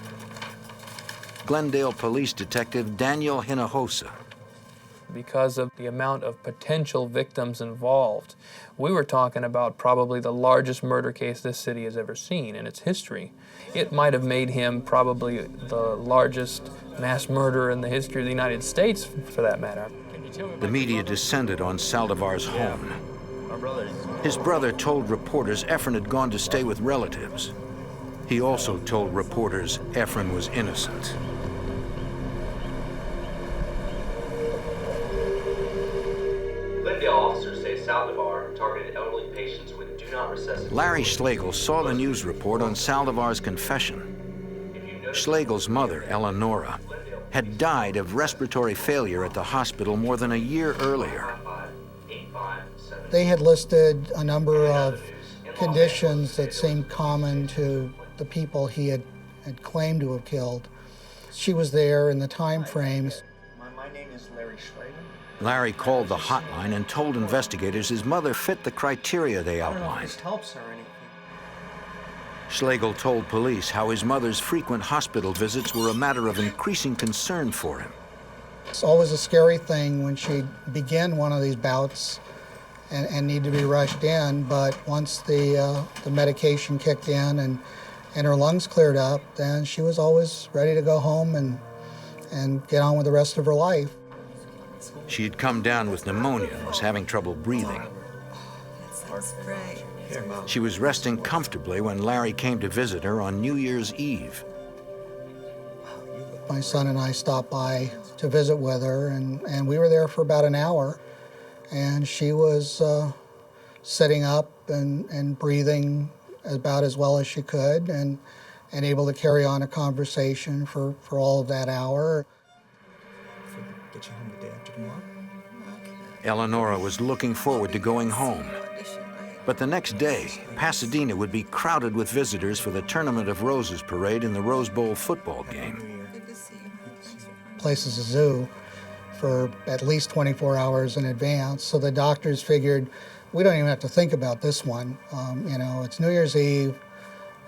Glendale Police Detective Daniel Hinojosa. Because of the amount of potential victims involved, we were talking about probably the largest murder case this city has ever seen in its history. It might have made him probably the largest mass murderer in the history of the United States, for that matter. The media descended on Saldivar's home. His brother told reporters Efren had gone to stay with relatives. He also told reporters Efren was innocent. Glendale officers say Saldivar targeted elderly patients with do not resuscitate. Larry Schlegel saw the news report on Saldivar's confession. Schlegel's mother, Eleonora, had died of respiratory failure at the hospital more than a year earlier. They had listed a number of conditions that seemed common to the people he had claimed to have killed. she was there in the time frames. My name is Larry Schrader. Larry called the hotline and told investigators his mother fit the criteria they I don't know if outlined. this helps or anything. Schlegel told police how his mother's frequent hospital visits were a matter of increasing concern for him. It's always a scary thing when she'd begin one of these bouts and need to be rushed in, but once the medication kicked in and her lungs cleared up, then she was always ready to go home and get on with the rest of her life. She had come down with pneumonia and was having trouble breathing. She was resting comfortably when Larry came to visit her on New Year's Eve. My son and I stopped by to visit with her, and we were there for about an hour, and she was sitting up and breathing about as well as she could, and able to carry on a conversation for all of that hour. Get you home the day after tomorrow. Eleonora was looking forward to going home. But the next day, Pasadena would be crowded with visitors for the Tournament of Roses parade in the Rose Bowl football game. The place is a zoo for at least 24 hours in advance, so the doctors figured, we don't even have to think about this one. You know, it's New Year's Eve.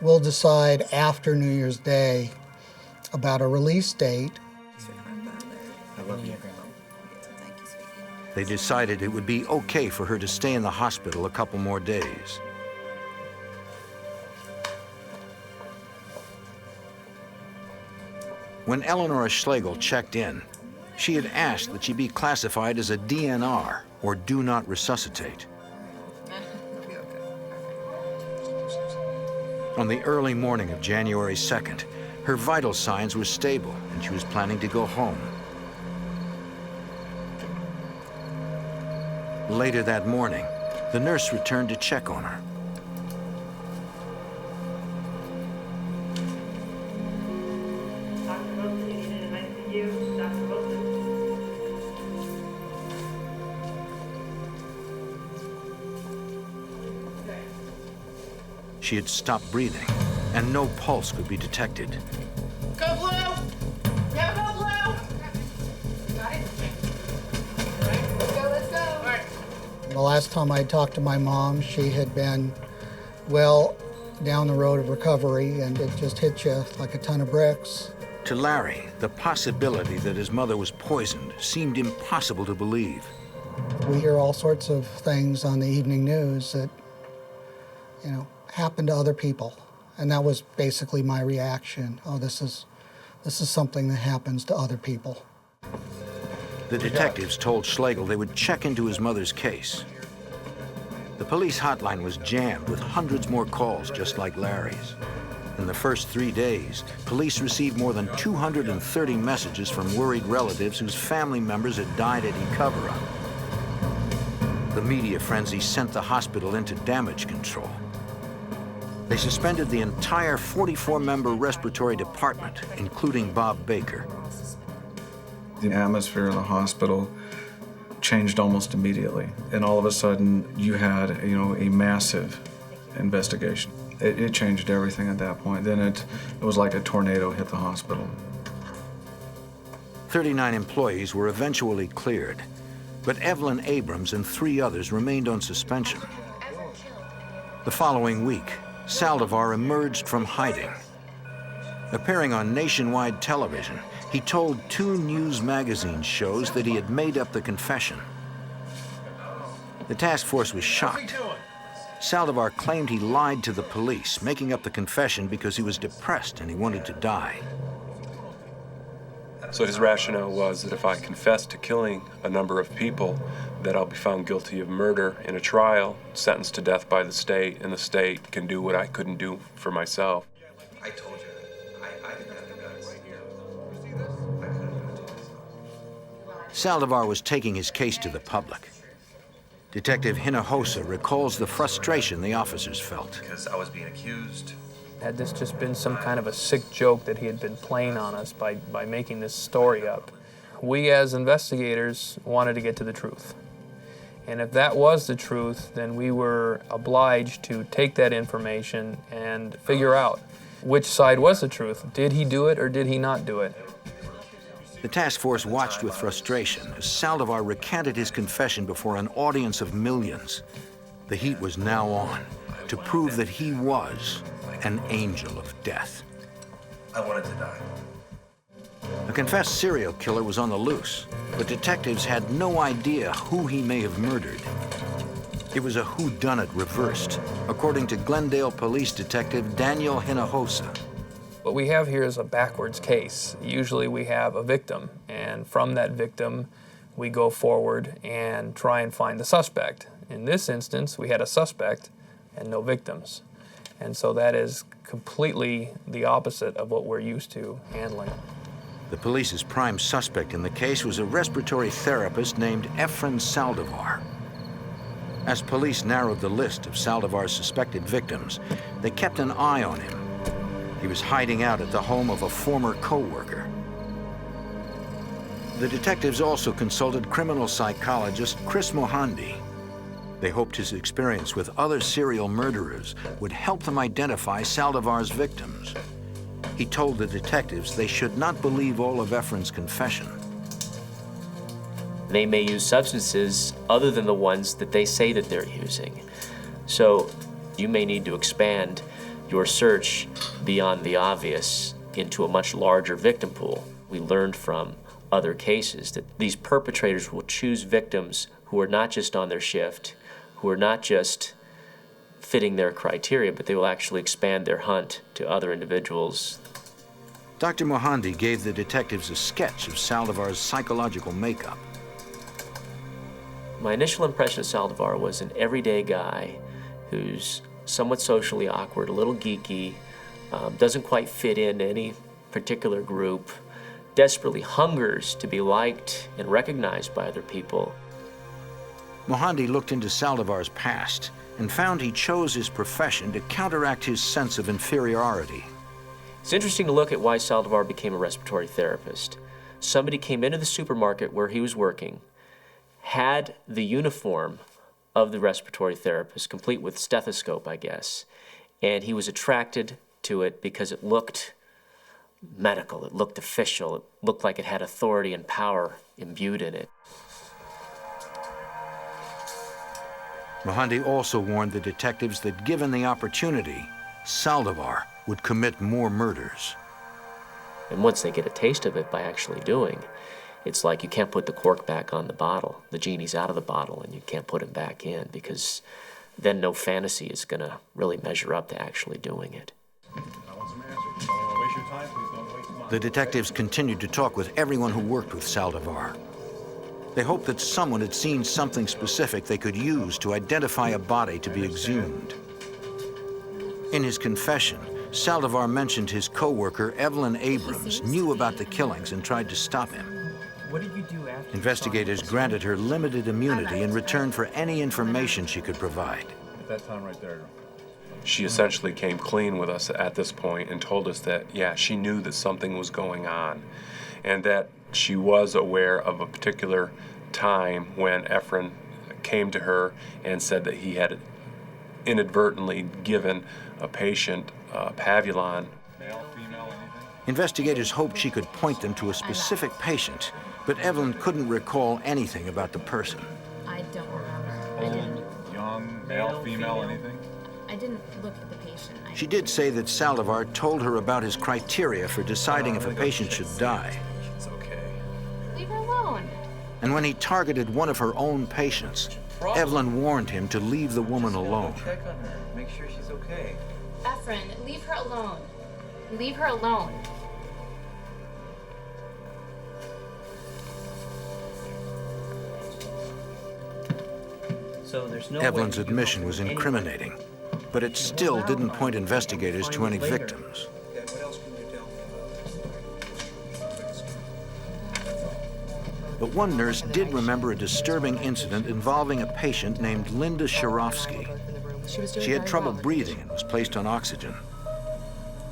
We'll decide after New Year's Day about a release date. I love you. They decided it would be okay for her to stay in the hospital a couple more days. When Eleonora Schlegel checked in, she had asked that she be classified as a DNR, or do not resuscitate. On the early morning of January 2nd, her vital signs were stable and she was planning to go home. Later that morning, the nurse returned to check on her. Dr. Wilson, you needed an ICU. Dr. Wilson. She had stopped breathing, and no pulse could be detected. Go blue! Yeah, go blue! Got it? All right, let's go, let's go. All right. The last time I talked to my mom, she had been well down the road of recovery, and it just hit you like a ton of bricks. To Larry, the possibility that his mother was poisoned seemed impossible to believe. We hear all sorts of things on the evening news that, you know, happen to other people, and that was basically my reaction. Oh, this is something that happens to other people. The detectives told Schlegel they would check into his mother's case. The police hotline was jammed with hundreds more calls just like Larry's. In the first 3 days, police received more than 230 messages from worried relatives whose family members had died at cover-up. The media frenzy sent the hospital into damage control. They suspended the entire 44-member respiratory department, including Bob Baker. The atmosphere of the hospital changed almost immediately, and all of a sudden you had, a massive investigation. It changed everything at that point. Then it was like a tornado hit the hospital. 39 employees were eventually cleared, but Evelyn Abrams and 3 others remained on suspension. The following week, Saldivar emerged from hiding. Appearing on nationwide television, he told 2 news magazine shows that he had made up the confession. The task force was shocked. Saldivar claimed he lied to the police, making up the confession because he was depressed and he wanted to die. So his rationale was that if I confess to killing a number of people, that I'll be found guilty of murder in a trial, sentenced to death by the state, and the state can do what I couldn't do for myself. I told you that. I didn't have the guts. Saldivar was taking his case to the public. Detective Hinojosa recalls the frustration the officers felt. Because I was being accused. Had this just been some kind of a sick joke that he had been playing on us by making this story up? We as investigators wanted to get to the truth. And if that was the truth, then we were obliged to take that information and figure out which side was the truth. Did he do it or did he not do it? The task force watched with frustration as Saldivar recanted his confession before an audience of millions. The heat was now on to prove that he was an angel of death. I wanted to die. A confessed serial killer was on the loose, but detectives had no idea who he may have murdered. It was a whodunit reversed, according to Glendale Police Detective Daniel Hinojosa. What we have here is a backwards case. Usually we have a victim, and from that victim, we go forward and try and find the suspect. In this instance, we had a suspect and no victims. And so that is completely the opposite of what we're used to handling. The police's prime suspect in the case was a respiratory therapist named Efren Saldivar. As police narrowed the list of Saldivar's suspected victims, they kept an eye on him. He was hiding out at the home of a former co-worker. The detectives also consulted criminal psychologist Chris Mohandi. They hoped his experience with other serial murderers would help them identify Saldivar's victims. He told the detectives they should not believe all of Efren's confession. They may use substances other than the ones that they say that they're using. So you may need to expand your search beyond the obvious into a much larger victim pool. We learned from other cases that these perpetrators will choose victims who are not just on their shift, who are not just fitting their criteria, but they will actually expand their hunt to other individuals. Dr. Mohandi gave the detectives a sketch of Saldivar's psychological makeup. My initial impression of Saldivar was an everyday guy who's somewhat socially awkward, a little geeky, doesn't quite fit in any particular group, desperately hungers to be liked and recognized by other people. Mohandi looked into Saldivar's past and found he chose his profession to counteract his sense of inferiority. It's interesting to look at why Saldivar became a respiratory therapist. Somebody came into the supermarket where he was working, had the uniform of the respiratory therapist, complete with stethoscope, I guess, and he was attracted to it because it looked medical, it looked official, it looked like it had authority and power imbued in it. Mohandi also warned the detectives that given the opportunity, Saldivar would commit more murders. And once they get a taste of it by actually doing, it's like you can't put the cork back on the bottle. The genie's out of the bottle and you can't put him back in, because then no fantasy is going to really measure up to actually doing it. The detectives continued to talk with everyone who worked with Saldivar. They hoped that someone had seen something specific they could use to identify a body to be exhumed. In his confession, Saldivar mentioned his co-worker, Evelyn Abrams, knew about the killings and tried to stop him. What did you do after? Investigators granted her limited immunity in return for any information she could provide. At that time right there. She essentially came clean with us at this point and told us that, yeah, she knew that something was going on and that she was aware of a particular time when Efren came to her and said that he had inadvertently given a patient Pavulon. Male, female, anything? Investigators hoped she could point them to a specific patient, but Evelyn couldn't recall anything about the person. I don't remember. Old, young, male, female, anything? I didn't look at the patient. She did say that Saldivar told her about his criteria for deciding if a patient should die. It's okay. Leave her alone. And when he targeted one of her own patients, Evelyn warned him to leave the woman alone. Check on her. Make sure she's okay. Efren, leave her alone. Leave her alone. So there's no Evelyn's admission was incriminating, but it still didn't point investigators to any victims. But one nurse did remember a disturbing incident involving a patient named Linda Sharofsky. She had trouble breathing and was placed on oxygen.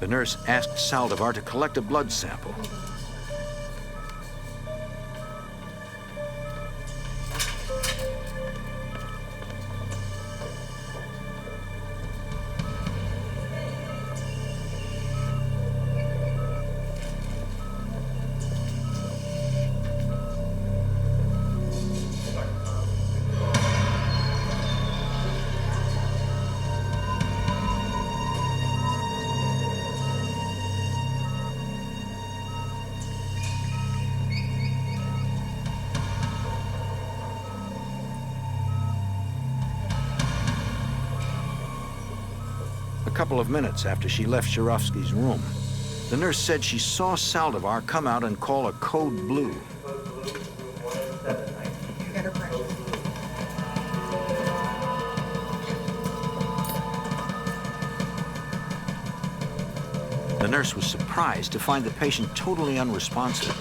The nurse asked Saldivar to collect a blood sample. couple of minutes after she left Shirovsky's room, the nurse said she saw Saldivar come out and call a code blue. The nurse was surprised to find the patient totally unresponsive.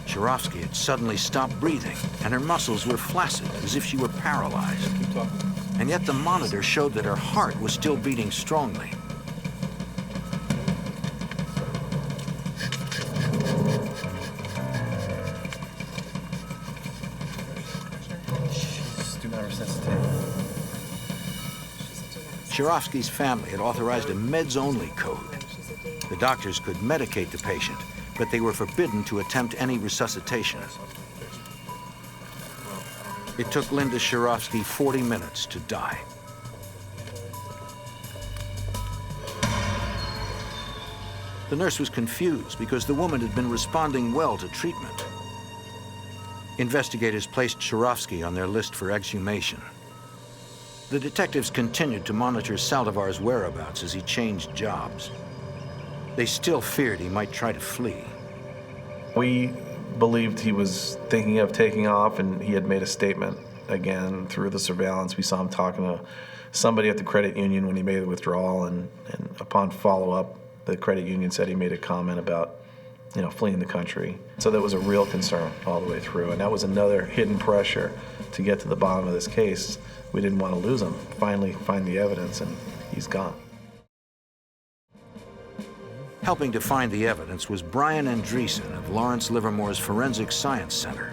Shirovsky had suddenly stopped breathing, and her muscles were flaccid, as if she were paralyzed. And yet the monitor showed that her heart was still beating strongly. Do not resuscitate. Shirovsky's family had authorized a meds-only code. The doctors could medicate the patient, but they were forbidden to attempt any resuscitation. It took Linda Shirovsky 40 minutes to die. The nurse was confused because the woman had been responding well to treatment. Investigators placed Shirovsky on their list for exhumation. The detectives continued to monitor Saldivar's whereabouts as he changed jobs. They still feared he might try to flee. We believed he was thinking of taking off, and he had made a statement again through the surveillance. We saw him talking to somebody at the credit union when he made the withdrawal, and upon follow-up, the credit union said he made a comment about, fleeing the country. So that was a real concern all the way through, and that was another hidden pressure to get to the bottom of this case. We didn't want to lose him. Finally find the evidence, and he's gone. Helping to find the evidence was Brian Andreessen of Lawrence Livermore's Forensic Science Center.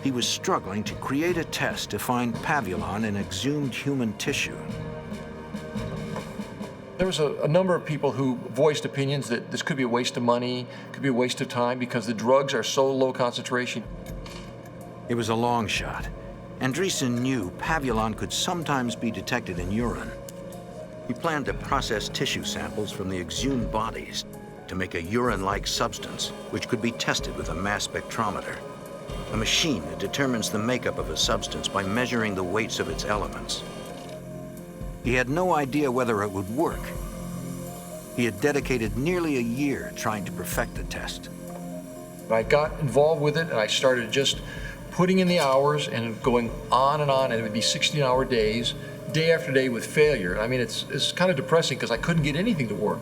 He was struggling to create a test to find pavulon in exhumed human tissue. There was a number of people who voiced opinions that this could be a waste of money, could be a waste of time because the drugs are so low concentration. It was a long shot. Andreessen knew pavulon could sometimes be detected in urine. He planned to process tissue samples from the exhumed bodies to make a urine-like substance, which could be tested with a mass spectrometer, a machine that determines the makeup of a substance by measuring the weights of its elements. He had no idea whether it would work. He had dedicated nearly a year trying to perfect the test. I got involved with it, and I started just putting in the hours and going on, and it would be 16-hour days, day after day with failure. I mean, it's kind of depressing because I couldn't get anything to work.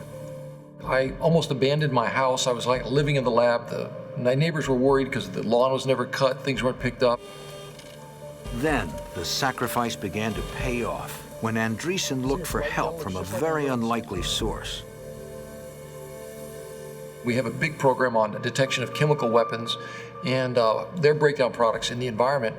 I almost abandoned my house. I was like living in the lab. My neighbors were worried because the lawn was never cut, things weren't picked up. Then the sacrifice began to pay off when Andreessen looked for help from a very unlikely source. We have a big program on the detection of chemical weapons and their breakdown products in the environment.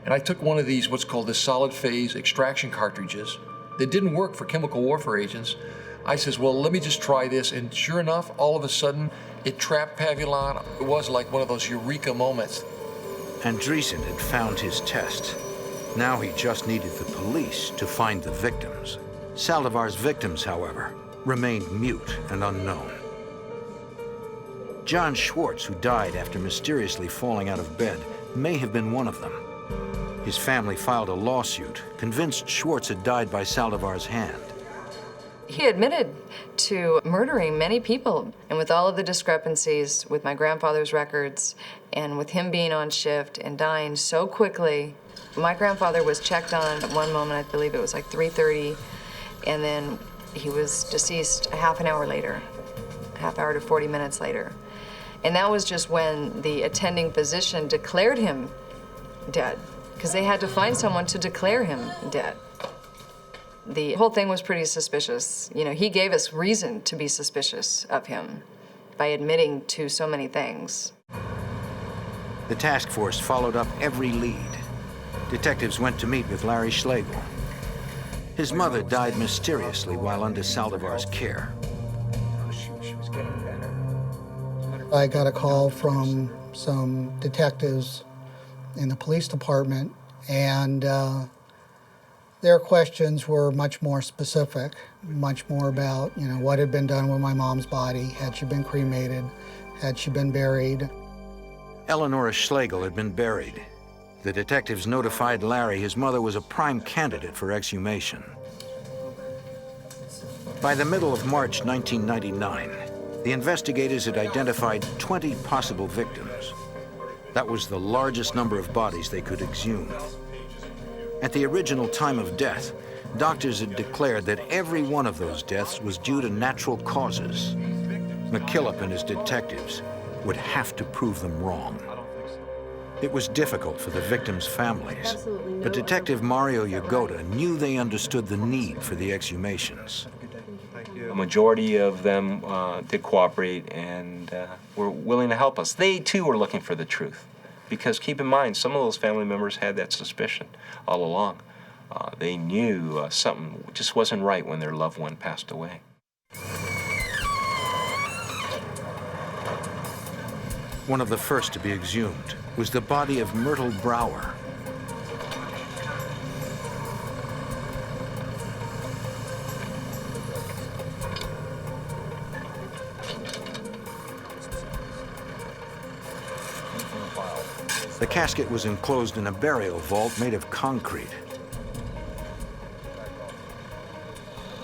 And I took one of these, what's called the solid phase extraction cartridges that didn't work for chemical warfare agents. I says, well, let me just try this. And sure enough, all of a sudden, it trapped pavulon. It was like one of those eureka moments. Andreessen had found his test. Now he just needed the police to find the victims. Saldivar's victims, however, remained mute and unknown. John Schwartz, who died after mysteriously falling out of bed, may have been one of them. His family filed a lawsuit, convinced Schwartz had died by Saldivar's hand. He admitted to murdering many people, and with all of the discrepancies with my grandfather's records and with him being on shift and dying so quickly, my grandfather was checked on at one moment, I believe it was like 3:30, and then he was deceased a half an hour later, a half hour to 40 minutes later. And that was just when the attending physician declared him dead, because they had to find someone to declare him dead. The whole thing was pretty suspicious. You know, he gave us reason to be suspicious of him by admitting to so many things. The task force followed up every lead. Detectives went to meet with Larry Schlegel. His mother died mysteriously while under Saldivar's care. She was getting better. I got a call from some detectives in the police department, and their questions were much more specific, much more about, what had been done with my mom's body. Had she been cremated? Had she been buried? Eleanor Schlegel had been buried. The detectives notified Larry his mother was a prime candidate for exhumation. By the middle of March 1999, the investigators had identified 20 possible victims. That was the largest number of bodies they could exhume. At the original time of death, doctors had declared that every one of those deaths was due to natural causes. McKillop and his detectives would have to prove them wrong. It was difficult for the victims' families, but Detective Mario Yagoda knew they understood the need for the exhumations. The majority of them did cooperate and were willing to help us. They, too, were looking for the truth. Because keep in mind, some of those family members had that suspicion all along. They knew something just wasn't right when their loved one passed away. One of the first to be exhumed was the body of Myrtle Brower. The casket was enclosed in a burial vault made of concrete.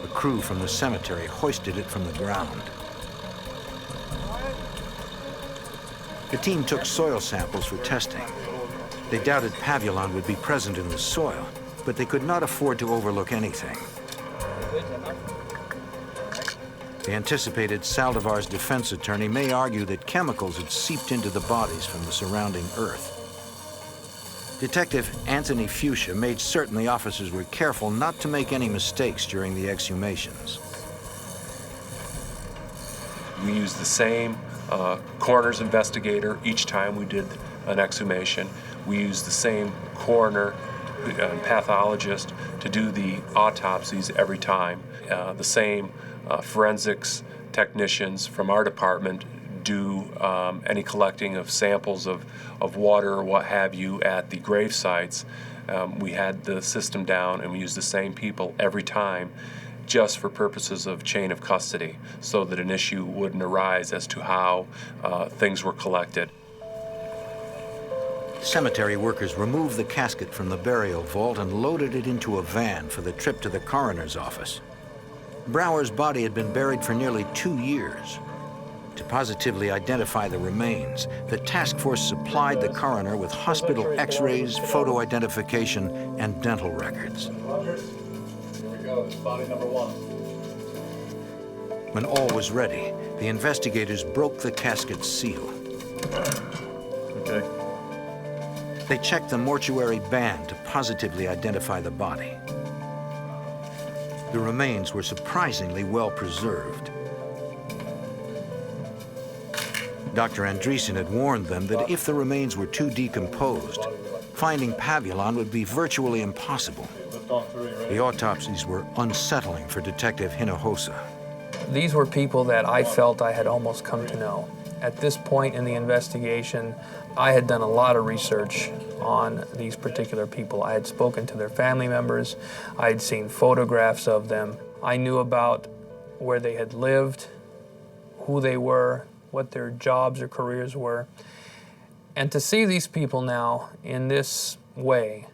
The crew from the cemetery hoisted it from the ground. The team took soil samples for testing. They doubted pavulon would be present in the soil, but they could not afford to overlook anything. The anticipated Saldivar's defense attorney may argue that chemicals had seeped into the bodies from the surrounding earth. Detective Anthony Fuchsia made certain the officers were careful not to make any mistakes during the exhumations. We used the same coroner's investigator each time we did an exhumation. We used the same coroner and pathologist to do the autopsies every time. The same forensics technicians from our department do any collecting of samples of water or what have you at the grave sites. We had the system down and we used the same people every time, just for purposes of chain of custody, so that an issue wouldn't arise as to how things were collected. Cemetery workers removed the casket from the burial vault and loaded it into a van for the trip to the coroner's office. Brower's body had been buried for nearly 2 years. To positively identify the remains, the task force supplied the coroner with hospital x-rays, photo identification, and dental records. Here we go, it's body number 1. When all was ready, the investigators broke the casket's seal. Okay. They checked the mortuary band to positively identify the body. The remains were surprisingly well preserved. Dr. Andreessen had warned them that if the remains were too decomposed, finding pavulon would be virtually impossible. The autopsies were unsettling for Detective Hinojosa. These were people that I felt I had almost come to know. At this point in the investigation, I had done a lot of research on these particular people. I had spoken to their family members. I had seen photographs of them. I knew about where they had lived, who they were, what their jobs or careers were. And to see these people now in this way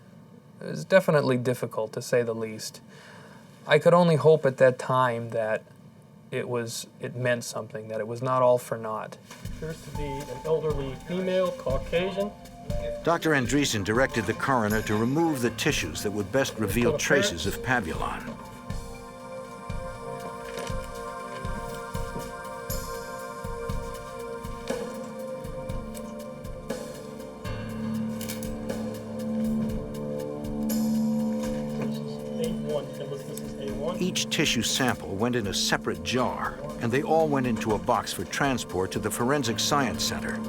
is definitely difficult, to say the least. I could only hope at that time that it meant something, that it was not all for naught. Appears to be an elderly female, Caucasian. Dr. Andreessen directed the coroner to remove the tissues that would best reveal traces of pavulon. Each tissue sample went in a separate jar, and they all went into a box for transport to the Forensic Science Center.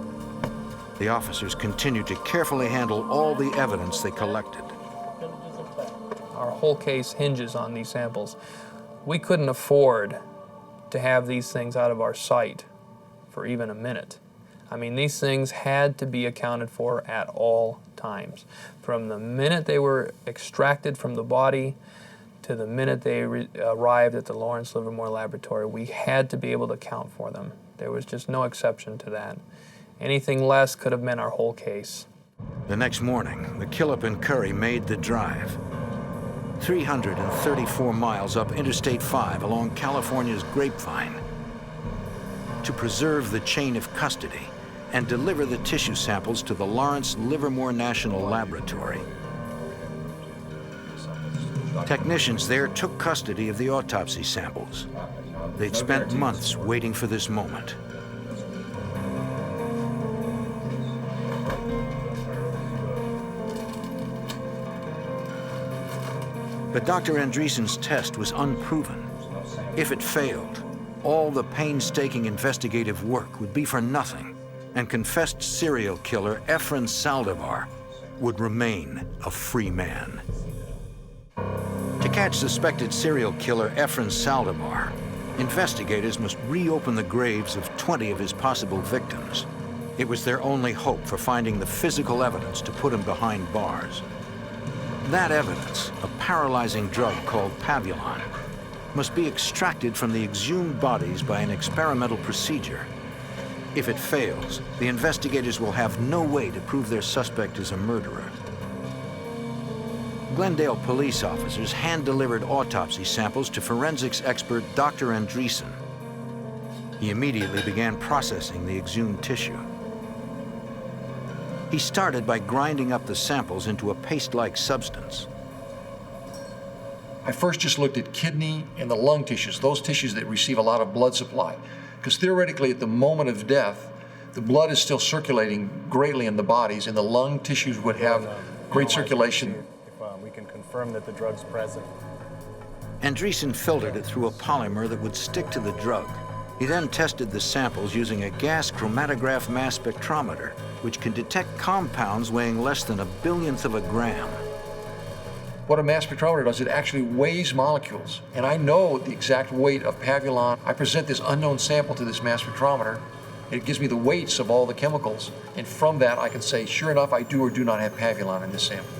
The officers continued to carefully handle all the evidence they collected. Our whole case hinges on these samples. We couldn't afford to have these things out of our sight for even a minute. I mean, these things had to be accounted for at all times. From the minute they were extracted from the body to the minute they arrived at the Lawrence Livermore Laboratory, we had to be able to account for them. There was just no exception to that. Anything less could have meant our whole case. The next morning, McKillop and Curry made the drive. 334 miles up Interstate 5 along California's Grapevine, to preserve the chain of custody and deliver the tissue samples to the Lawrence Livermore National Laboratory. Technicians there took custody of the autopsy samples. They'd spent months waiting for this moment. But Dr. Andreessen's test was unproven. If it failed, all the painstaking investigative work would be for nothing, and confessed serial killer Efren Saldivar would remain a free man. To catch suspected serial killer Efren Saldivar, investigators must reopen the graves of 20 of his possible victims. It was their only hope for finding the physical evidence to put him behind bars. That evidence, a paralyzing drug called Pavulon, must be extracted from the exhumed bodies by an experimental procedure. If it fails, the investigators will have no way to prove their suspect is a murderer. Glendale police officers hand-delivered autopsy samples to forensics expert Dr. Andreessen. He immediately began processing the exhumed tissue. He started by grinding up the samples into a paste-like substance. I first just looked at kidney and the lung tissues, those tissues that receive a lot of blood supply. Because theoretically, at the moment of death, the blood is still circulating greatly in the bodies, and the lung tissues would have great circulation. If we can confirm that the drug's present. Andreessen filtered it through a polymer that would stick to the drug. He then tested the samples using a gas chromatograph mass spectrometer, which can detect compounds weighing less than a billionth of a gram. What a mass spectrometer does, it actually weighs molecules. And I know the exact weight of Pavulon. I present this unknown sample to this mass spectrometer. It gives me the weights of all the chemicals. And from that, I can say, sure enough, I do or do not have Pavulon in this sample.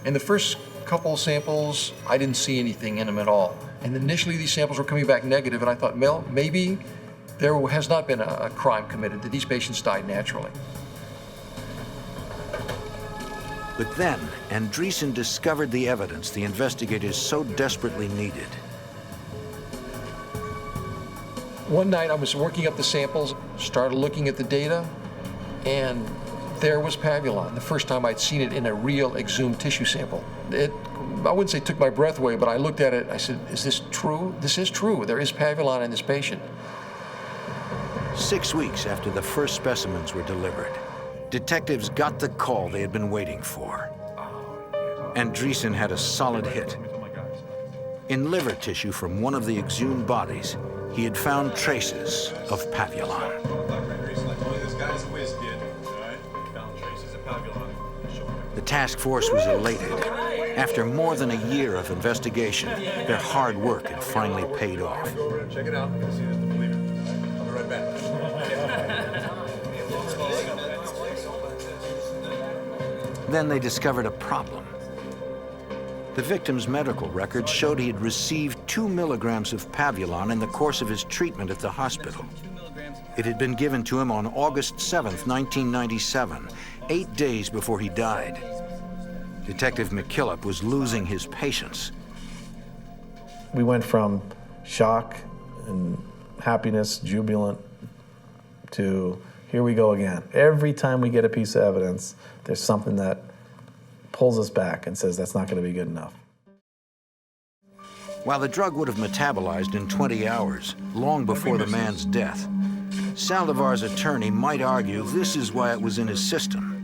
In the first couple samples, I didn't see anything in them at all. And initially, these samples were coming back negative, and I thought, well, maybe there has not been a crime committed, that these patients died naturally. But then, Andreessen discovered the evidence the investigators so desperately needed. One night I was working up the samples, started looking at the data, and there was Pavulon, the first time I'd seen it in a real exhumed tissue sample. It, I wouldn't say took my breath away, but I looked at it, I said, is this true? This is true, there is Pavulon in this patient. 6 weeks after the first specimens were delivered, detectives got the call they had been waiting for. Andreessen had a solid hit. In liver tissue from one of the exhumed bodies, he had found traces of Pavulon. The task force was elated. After more than a year of investigation, their hard work had finally paid off. Check it out. See this to believe it. I'll be right back. Then they discovered a problem. The victim's medical records showed he had received 2 milligrams of Pavulon in the course of his treatment at the hospital. It had been given to him on August 7th, 1997, 8 days before he died. Detective McKillop was losing his patience. We went from shock and happiness, jubilant, to here we go again. Every time we get a piece of evidence, there's something that pulls us back and says that's not going to be good enough. While the drug would have metabolized in 20 hours, long before the man's death, Saldivar's attorney might argue this is why it was in his system.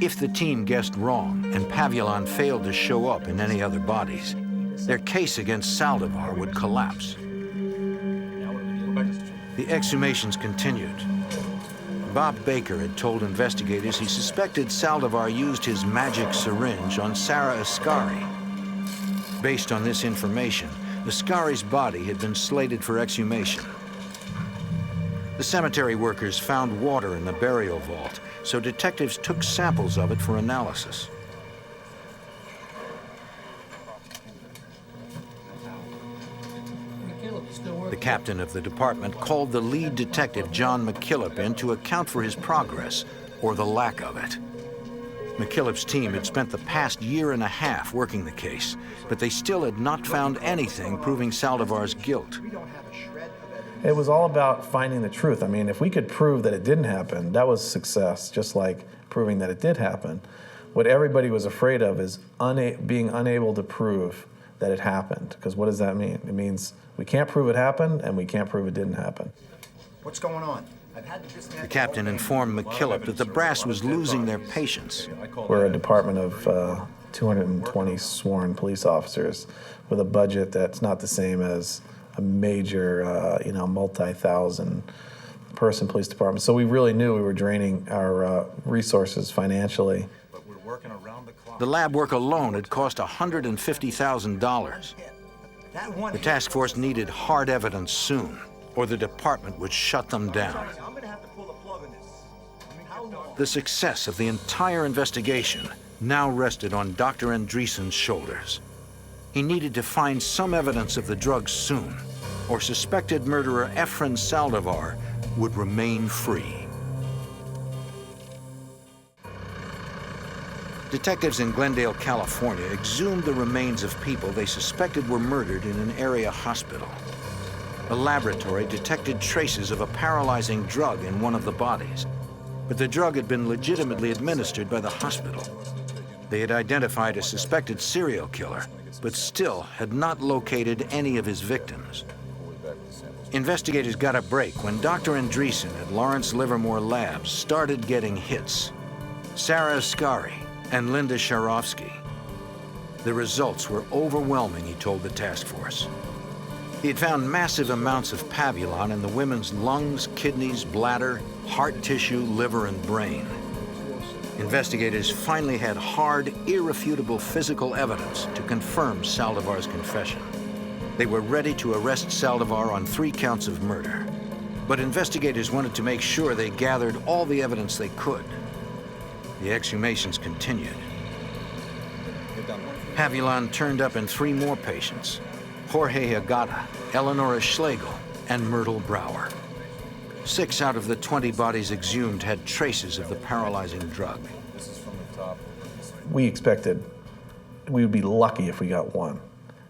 If the team guessed wrong and Pavulon failed to show up in any other bodies, their case against Saldivar would collapse. The exhumations continued. Bob Baker had told investigators he suspected Saldivar used his magic syringe on Sarah Ascari. Based on this information, Ascari's body had been slated for exhumation. The cemetery workers found water in the burial vault, so detectives took samples of it for analysis. The captain of the department called the lead detective, John McKillop, in to account for his progress, or the lack of it. McKillop's team had spent the past year and a half working the case, but they still had not found anything proving Saldivar's guilt. It was all about finding the truth. I mean, if we could prove that it didn't happen, that was success, just like proving that it did happen. What everybody was afraid of is being unable to prove that it happened, because what does that mean? It means we can't prove it happened, and we can't prove it didn't happen. What's going on? The captain informed McKillop that the brass was losing their patience. We're a department of 220 sworn police officers with a budget that's not the same as a major, multi-thousand person police department. So we really knew we were draining our resources financially. The lab work alone had cost $150,000. The task force needed hard evidence soon, or the department would shut them down. The success of the entire investigation now rested on Dr. Andreessen's shoulders. He needed to find some evidence of the drugs soon, or suspected murderer Efren Saldivar would remain free. Detectives in Glendale, California exhumed the remains of people they suspected were murdered in an area hospital. A laboratory detected traces of a paralyzing drug in one of the bodies, but the drug had been legitimately administered by the hospital. They had identified a suspected serial killer, but still had not located any of his victims. Investigators got a break when Dr. Andreessen at Lawrence Livermore Labs started getting hits. Sarah Ascari and Linda Sharovsky. The results were overwhelming, he told the task force. He had found massive amounts of pavulon in the women's lungs, kidneys, bladder, heart tissue, liver, and brain. Investigators finally had hard, irrefutable physical evidence to confirm Saldivar's confession. They were ready to arrest Saldivar on 3 counts of murder. But investigators wanted to make sure they gathered all the evidence they could. The exhumations continued. Pavulon turned up in 3 more patients: Jorge Agata, Eleonora Schlegel, and Myrtle Brower. 6 out of the 20 bodies exhumed had traces of the paralyzing drug. We expected we would be lucky if we got 1.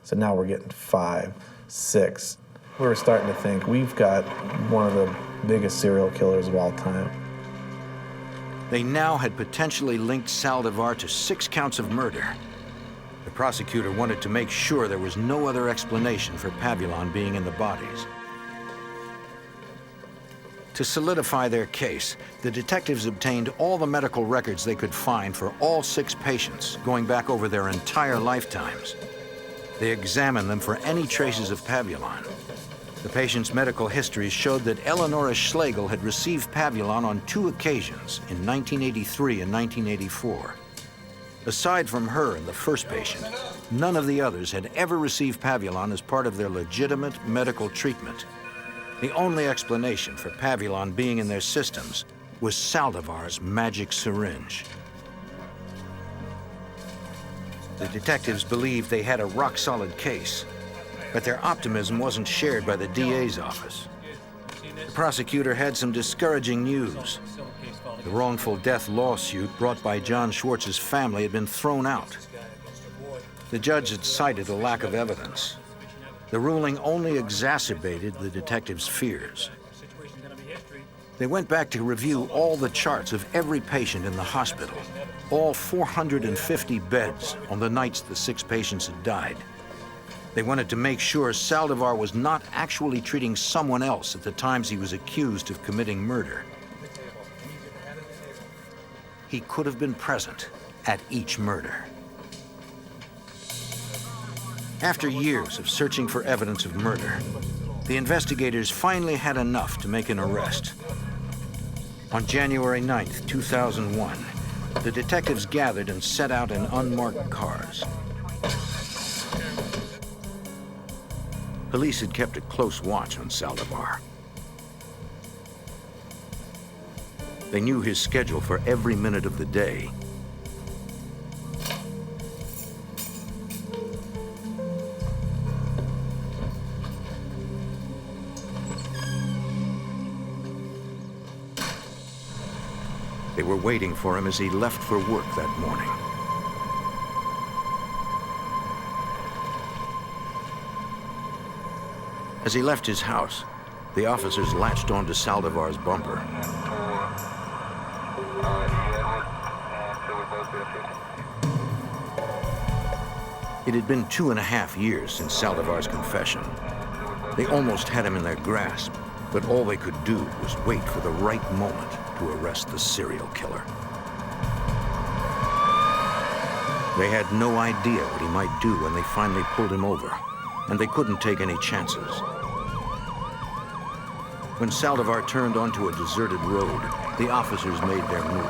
So now we're getting 5, 6. We were starting to think we've got one of the biggest serial killers of all time. They now had potentially linked Saldivar to 6 counts of murder. The prosecutor wanted to make sure there was no other explanation for pavulon being in the bodies. To solidify their case, the detectives obtained all the medical records they could find for all 6 patients, going back over their entire lifetimes. They examined them for any traces of pavulon. The patient's medical histories showed that Eleonora Schlegel had received pavulon on 2 occasions in 1983 and 1984. Aside from her and the first patient, none of the others had ever received pavulon as part of their legitimate medical treatment. The only explanation for pavulon being in their systems was Saldivar's magic syringe. The detectives believed they had a rock-solid case, but their optimism wasn't shared by the DA's office. The prosecutor had some discouraging news. The wrongful death lawsuit brought by John Schwartz's family had been thrown out. The judge had cited a lack of evidence. The ruling only exacerbated the detectives' fears. They went back to review all the charts of every patient in the hospital, all 450 beds on the nights the 6 patients had died. They wanted to make sure Saldivar was not actually treating someone else at the times he was accused of committing murder. He could have been present at each murder. After years of searching for evidence of murder, the investigators finally had enough to make an arrest. On January 9th, 2001, the detectives gathered and set out in unmarked cars. Police had kept a close watch on Saldivar. They knew his schedule for every minute of the day. They were waiting for him as he left for work that morning. As he left his house, the officers latched onto Saldivar's bumper. It had been 2.5 years since Saldivar's confession. They almost had him in their grasp, but all they could do was wait for the right moment to arrest the serial killer. They had no idea what he might do when they finally pulled him over, and they couldn't take any chances. When Saldivar turned onto a deserted road, the officers made their move.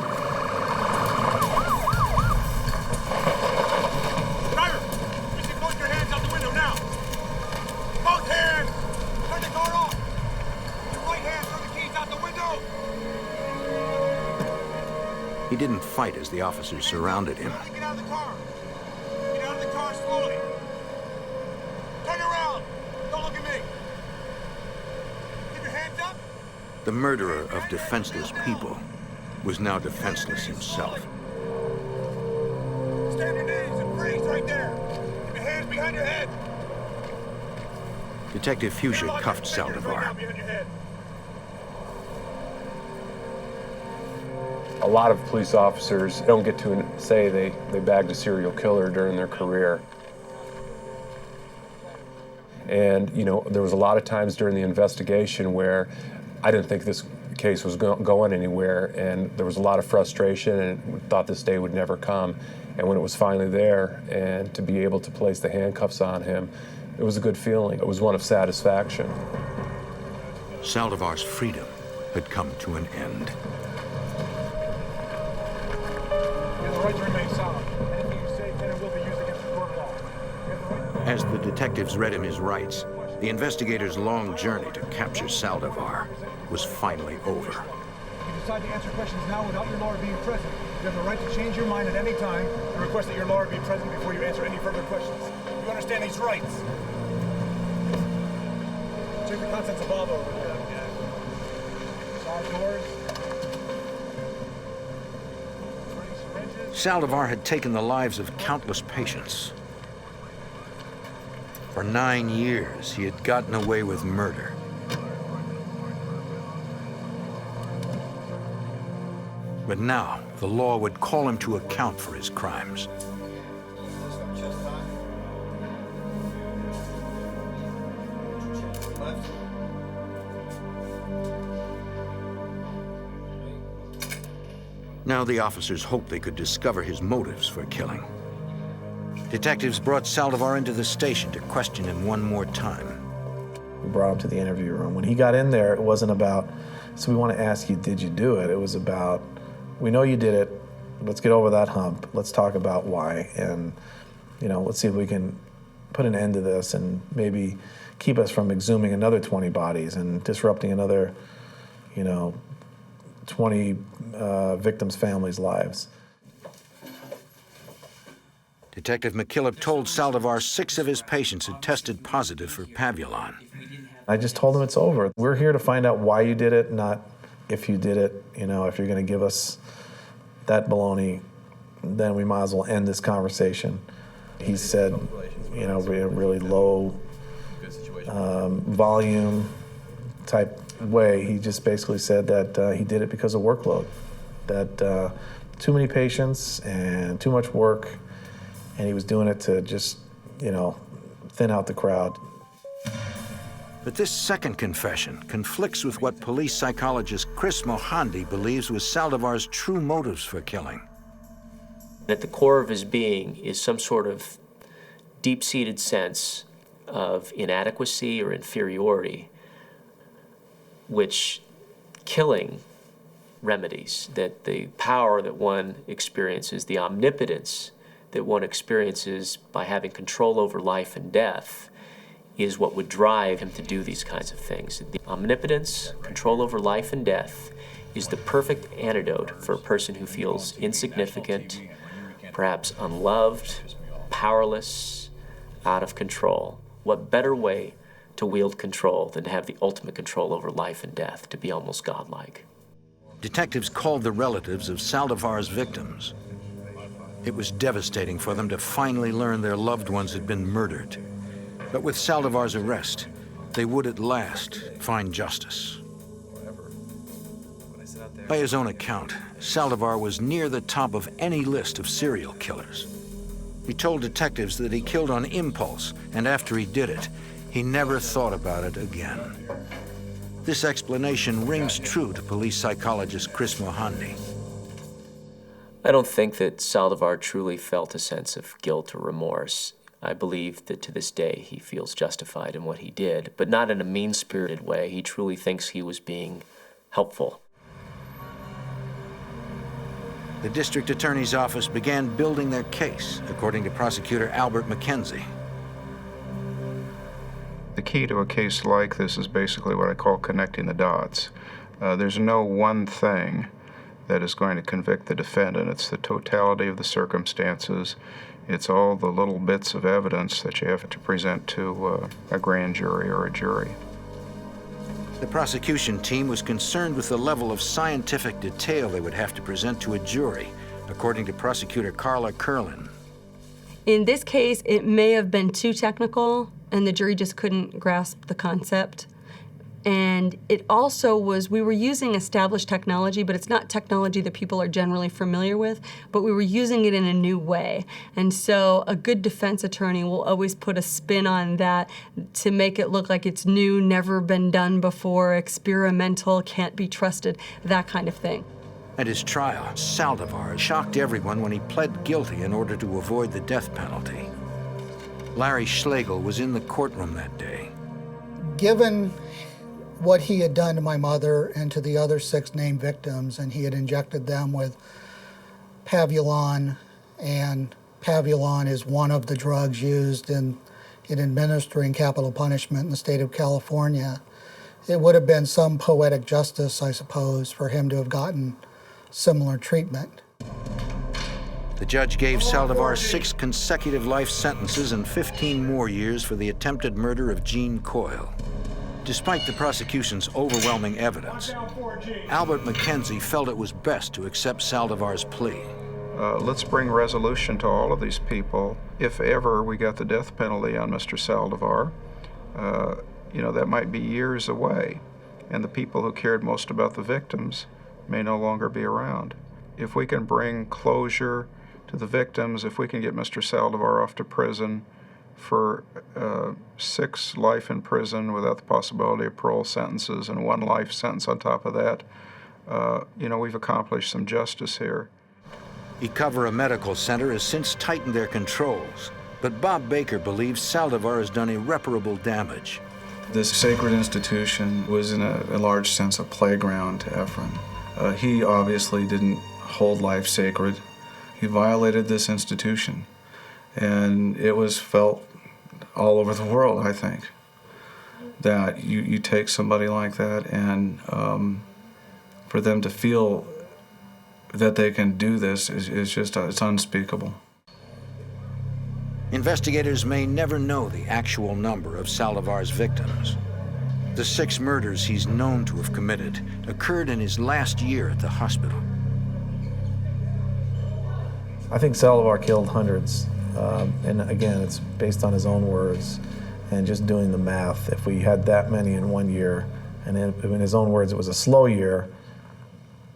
Driver, you should put your hands out the window now. Both hands! Turn the car off! Your right hand, throw the keys out the window! He didn't fight as the officers surrounded him. Get out of the car! Get out of the car slowly! Turn around! Don't look at me! Keep your hands up! The murderer of defenseless people was now defenseless himself. Stand your knees and freeze right there! Keep your hands behind your head! Detective Fuchsia cuffed Saldivar. A lot of police officers don't get to say they bagged a serial killer during their career. And, you know, there was a lot of times during the investigation where I didn't think this case was going anywhere, and there was a lot of frustration and thought this day would never come. And when it was finally there, and to be able to place the handcuffs on him, it was a good feeling. It was one of satisfaction. Saldivar's freedom had come to an end. You have the right to remain silent. Anything you say can and will be used against the court of law. As the detectives read him his rights, the investigators' long journey to capture Saldivar was finally over. If you decide to answer questions now without your lawyer being present, you have the right to change your mind at any time and request that your lawyer be present before you answer any further questions. You understand these rights? Check the contents of all over there. Side doors. Saldivar had taken the lives of countless patients. For 9 years, he had gotten away with murder. But now, the law would call him to account for his crimes. Now the officers hoped they could discover his motives for killing. Detectives brought Saldivar into the station to question him one more time. We brought him to the interview room. When he got in there, it wasn't about, so we want to ask you, did you do it? It was about, we know you did it. Let's get over that hump. Let's talk about why. And, you know, let's see if we can put an end to this and maybe keep us from exhuming another 20 bodies and disrupting another, 20 victims' families' lives. Detective McKillop told Saldivar 6 of his patients had tested positive for Pavulon. I just told him it's over. We're here to find out why you did it, not if you did it. If you're going to give us that baloney, then we might as well end this conversation. He said, really low volume type way. He just basically said that he did it because of workload, that too many patients and too much work, and he was doing it to just, thin out the crowd. But this second confession conflicts with what police psychologist Chris Mohandi believes was Saldivar's true motives for killing. At the core of his being is some sort of deep-seated sense of inadequacy or inferiority, which killing remedies, that the power that one experiences, the omnipotence that one experiences by having control over life and death, is what would drive him to do these kinds of things. The omnipotence, control over life and death, is the perfect antidote for a person who feels insignificant, perhaps unloved, powerless, out of control. What better way to wield control than to have the ultimate control over life and death, to be almost godlike? detectives called the relatives of Saldivar's victims. It was devastating for them to finally learn their loved ones had been murdered. But with Saldivar's arrest, they would at last find justice. By his own account, Saldivar was near the top of any list of serial killers. He told detectives that he killed on impulse, and after he did it, he never thought about it again. This explanation rings true to police psychologist Chris Mohandi. I don't think that Saldivar truly felt a sense of guilt or remorse. I believe that to this day he feels justified in what he did, but not in a mean-spirited way. He truly thinks he was being helpful. The district attorney's office began building their case, according to prosecutor Albert McKenzie. The key to a case like this is basically what I call connecting the dots. There's no one thing that is going to convict the defendant. It's the totality of the circumstances. It's all the little bits of evidence that you have to present to a grand jury or a jury. The prosecution team was concerned with the level of scientific detail they would have to present to a jury, according to prosecutor Carla Curlin. In this case, it may have been too technical, and the jury just couldn't grasp the concept. And it also was, we were using established technology, but it's not technology that people are generally familiar with, but we were using it in a new way. And so a good defense attorney will always put a spin on that to make it look like it's new, never been done before, experimental, can't be trusted, that kind of thing. At his trial, Saldivar shocked everyone when he pled guilty in order to avoid the death penalty. Larry Schlegel was in the courtroom that day. Given what he had done to my mother and to the other 6 named victims, and he had injected them with Pavulon, and Pavulon is one of the drugs used in administering capital punishment in the state of California. It would have been some poetic justice, I suppose, for him to have gotten similar treatment. The judge gave Saldivar 6 consecutive life sentences and 15 more years for the attempted murder of Gene Coyle. Despite the prosecution's overwhelming evidence, Albert McKenzie felt it was best to accept Saldivar's plea. Let's bring resolution to all of these people. If ever we got the death penalty on Mr. Saldivar, that might be years away, and the people who cared most about the victims may no longer be around. If we can bring closure to the victims, if we can get Mr. Saldivar off to prison for 6 life in prison without the possibility of parole sentences and 1 life sentence on top of that, we've accomplished some justice here. Ecovera Medical Center has since tightened their controls, but Bob Baker believes Saldivar has done irreparable damage. This sacred institution was in a large sense a playground to Efren. He obviously didn't hold life sacred. He violated this institution, and it was felt all over the world, I think, that you take somebody like that and for them to feel that they can do this is just, it's unspeakable. Investigators may never know the actual number of Saldivar's victims. The 6 murders he's known to have committed occurred in his last year at the hospital. I think Saldivar killed hundreds. And again, it's based on his own words and just doing the math. If we had that many in 1 year, and in his own words, it was a slow year,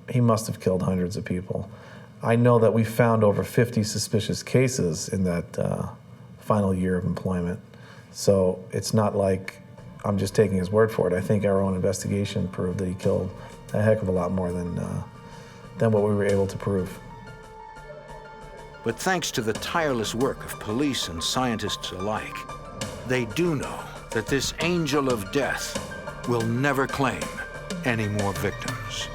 he must have killed hundreds of people. I know that we found over 50 suspicious cases in that final year of employment. So it's not like I'm just taking his word for it. I think our own investigation proved that he killed a heck of a lot more than what we were able to prove. But thanks to the tireless work of police and scientists alike, they do know that this angel of death will never claim any more victims.